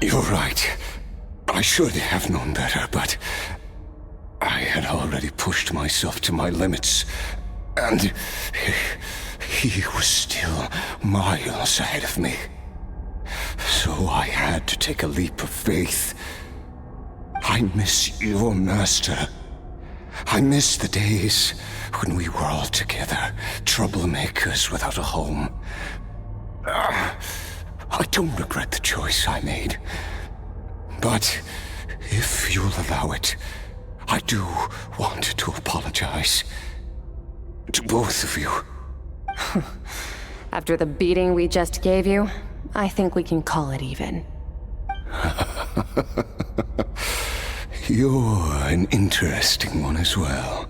You're right. I should have known better, but I had already pushed myself to my limits, and he was still miles ahead of me. So I had to take a leap of faith. I miss your master. I miss the days when we were all together, troublemakers without a home. I don't regret the choice I made. But if you'll allow it, I do want to apologize. To both of you. After the beating we just gave you, I think we can call it even. You're an interesting one as well.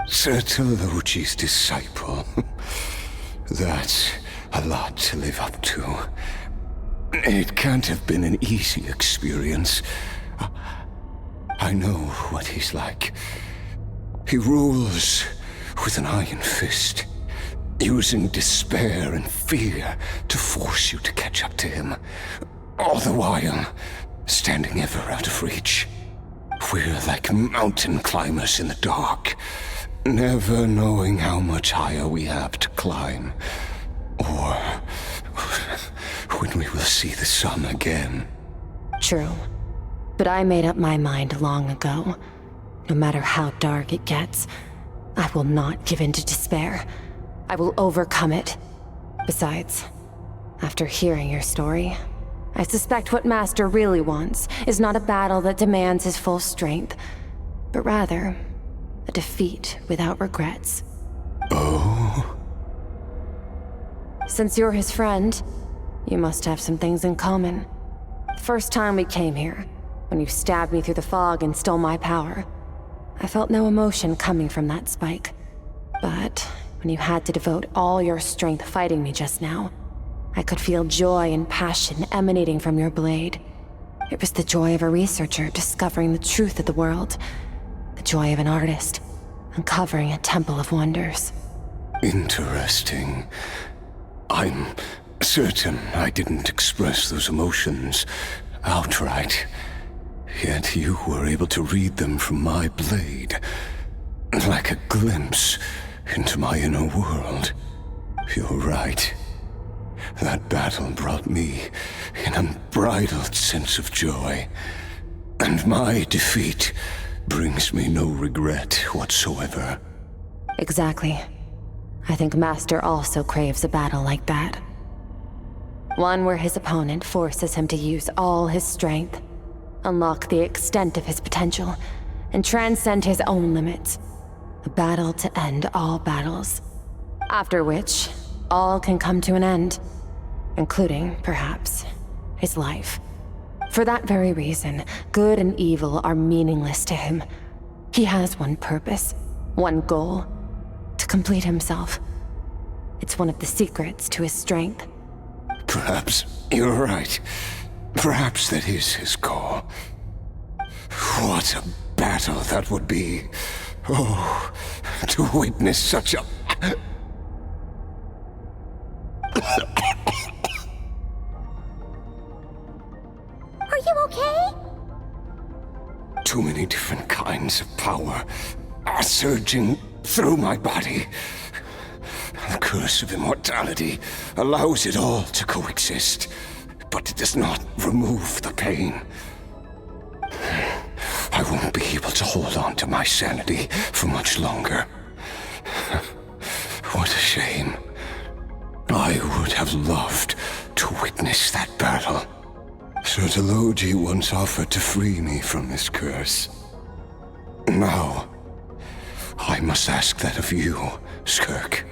Sertologi's disciple. That's a lot to live up to. It can't have been an easy experience. I know what he's like. He rules with an iron fist, using despair and fear to force you to catch up to him, all the while standing ever out of reach. We're like mountain climbers in the dark, never knowing how much higher we have to climb, or when we will see the sun again. True. But I made up my mind long ago. No matter how dark it gets, I will not give in to despair. I will overcome it. Besides, after hearing your story, I suspect what Master really wants is not a battle that demands his full strength, but rather a defeat without regrets. Oh? Since you're his friend, you must have some things in common. The first time we came here, when you stabbed me through the fog and stole my power, I felt no emotion coming from that spike. But when you had to devote all your strength fighting me just now, I could feel joy and passion emanating from your blade. It was the joy of a researcher discovering the truth of the world. The joy of an artist uncovering a temple of wonders. Interesting. I'm certain I didn't express those emotions outright. Yet you were able to read them from my blade, like a glimpse into my inner world. You're right. That battle brought me an unbridled sense of joy, and my defeat brings me no regret whatsoever. Exactly. I think Master also craves a battle like that. One where his opponent forces him to use all his strength, unlock the extent of his potential, and transcend his own limits. A battle to end all battles. After which, all can come to an end, including, perhaps, his life. For that very reason, good and evil are meaningless to him. He has one purpose, one goal: to complete himself. It's one of the secrets to his strength. Perhaps you're right. Perhaps that is his goal. What a battle that would be. Oh, to witness such a... Are you okay? Too many different kinds of power are surging through my body. The curse of immortality allows it all to coexist, but it does not remove the pain. I won't be able to hold on to my sanity for much longer. What a shame. I would have loved to witness that battle. Sertologi once offered to free me from this curse. Now, I must ask that of you, Skirk.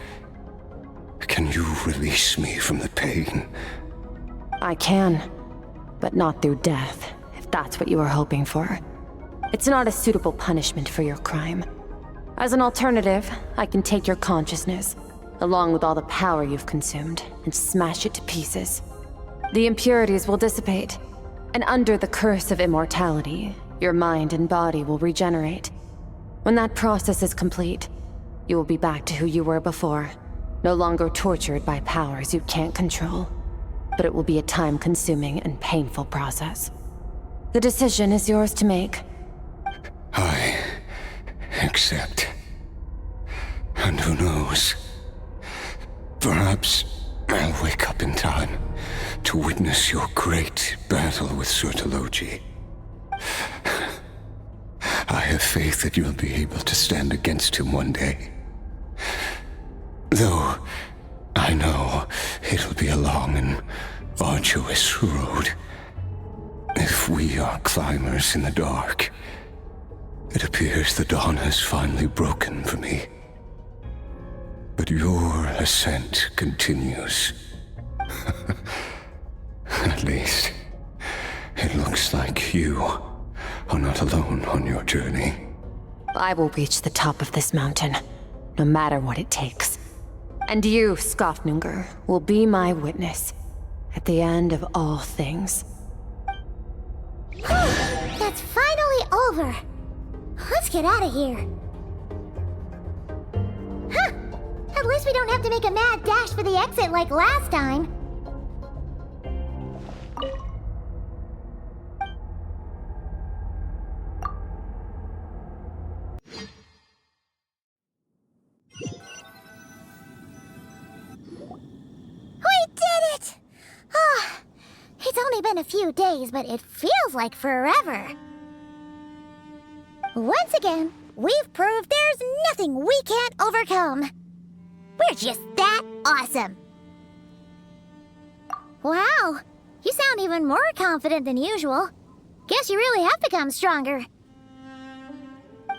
Can you release me from the pain? I can, but not through death, if that's what you were hoping for. It's not a suitable punishment for your crime. As an alternative, I can take your consciousness, along with all the power you've consumed, and smash it to pieces. The impurities will dissipate, and under the curse of immortality, your mind and body will regenerate. When that process is complete, you will be back to who you were before, no longer tortured by powers you can't control. But it will be a time-consuming and painful process. The decision is yours to make. I accept. And who knows? Perhaps I'll wake up in time to witness your great battle with Sertologi. I have faith that you'll be able to stand against him one day. Though I know it'll be a long and arduous road. If we are climbers in the dark, it appears the dawn has finally broken for me. But your ascent continues. At least, it looks like you are not alone on your journey. I will reach the top of this mountain, no matter what it takes. And you, Skofnunger, will be my witness at the end of all things. That's finally over. Let's get out of here. Huh! At least we don't have to make a mad dash for the exit like last time. We did it! Ah, it's only been a few days, but it feels like forever. Once again, we've proved there's nothing we can't overcome. We're just that awesome. Wow, you sound even more confident than usual. Guess you really have become stronger.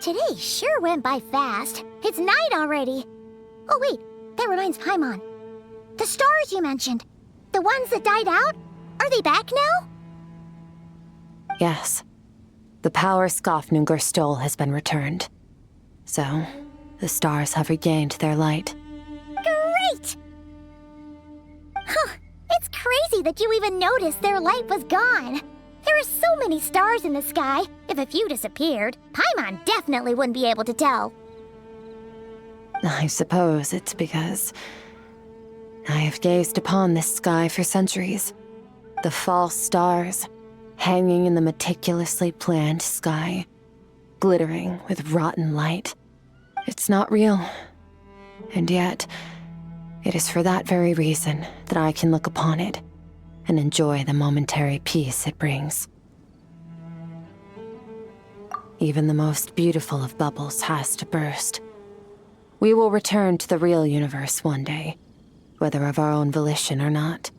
Today sure went by fast. It's night already. Oh wait, that reminds Paimon. The stars you mentioned, the ones that died out, are they back now? Yes. The power Skofnunger stole has been returned. So, the stars have regained their light. Great! Huh, it's crazy that you even noticed their light was gone. There are so many stars in the sky. If a few disappeared, Paimon definitely wouldn't be able to tell. I suppose it's because I have gazed upon this sky for centuries. The false stars, hanging in the meticulously planned sky, glittering with rotten light. It's not real. And yet, it is for that very reason that I can look upon it and enjoy the momentary peace it brings. Even the most beautiful of bubbles has to burst. We will return to the real universe one day, whether of our own volition or not.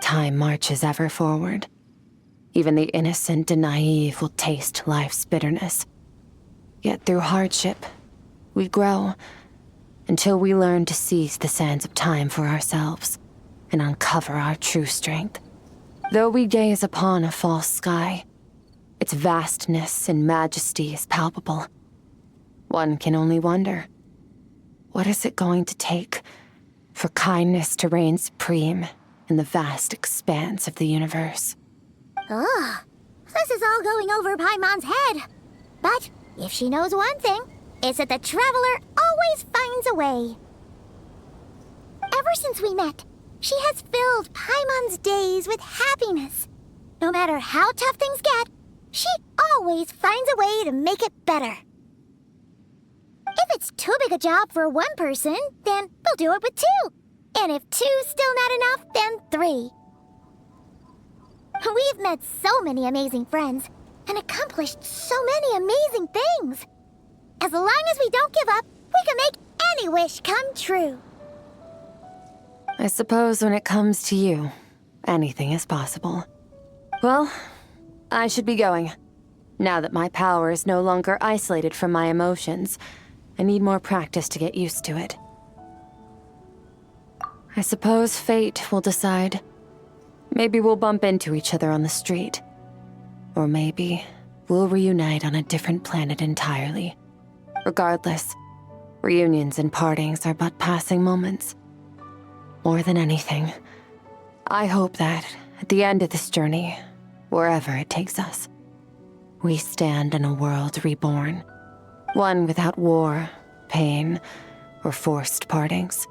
time marches ever forward. Even the innocent and naive will taste life's bitterness. Yet through hardship, we grow until we learn to seize the sands of time for ourselves and uncover our true strength. Though we gaze upon a false sky, its vastness and majesty is palpable. One can only wonder, what is it going to take for kindness to reign supreme in the vast expanse of the universe? Ugh, this is all going over Paimon's head. But if she knows one thing, it's that the Traveler always finds a way. Ever since we met, she has filled Paimon's days with happiness. No matter how tough things get, she always finds a way to make it better. If it's too big a job for one person, then we'll do it with two. And if two's still not enough, then three. We've met so many amazing friends and accomplished so many amazing things. As long as we don't give up, we can make any wish come true. I suppose when it comes to you, anything is possible. Well, I should be going. Now that my power is no longer isolated from my emotions, I need more practice to get used to it. I suppose fate will decide. Maybe we'll bump into each other on the street. Or maybe we'll reunite on a different planet entirely. Regardless, reunions and partings are but passing moments. More than anything, I hope that at the end of this journey, wherever it takes us, we stand in a world reborn. One without war, pain, or forced partings.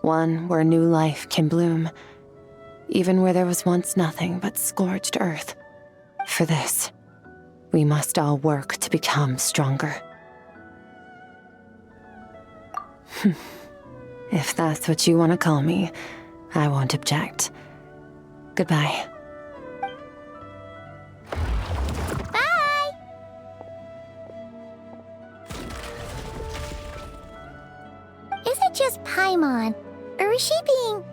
One where new life can bloom, even where there was once nothing but scorched earth. For this, we must all work to become stronger. If that's what you want to call me, I won't object. Goodbye. Bye! Is it just Paimon, or is she being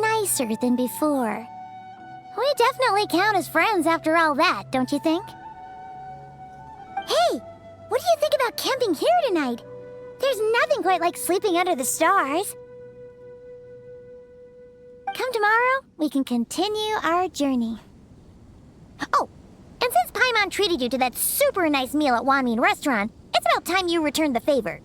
nicer than before? We definitely count as friends after all that, don't you think? Hey, what do you think about camping here tonight? There's nothing quite like sleeping under the stars. Come tomorrow, we can continue our journey. Oh, and since Paimon treated you to that super nice meal at Wanmin Restaurant, it's about time you returned the favor.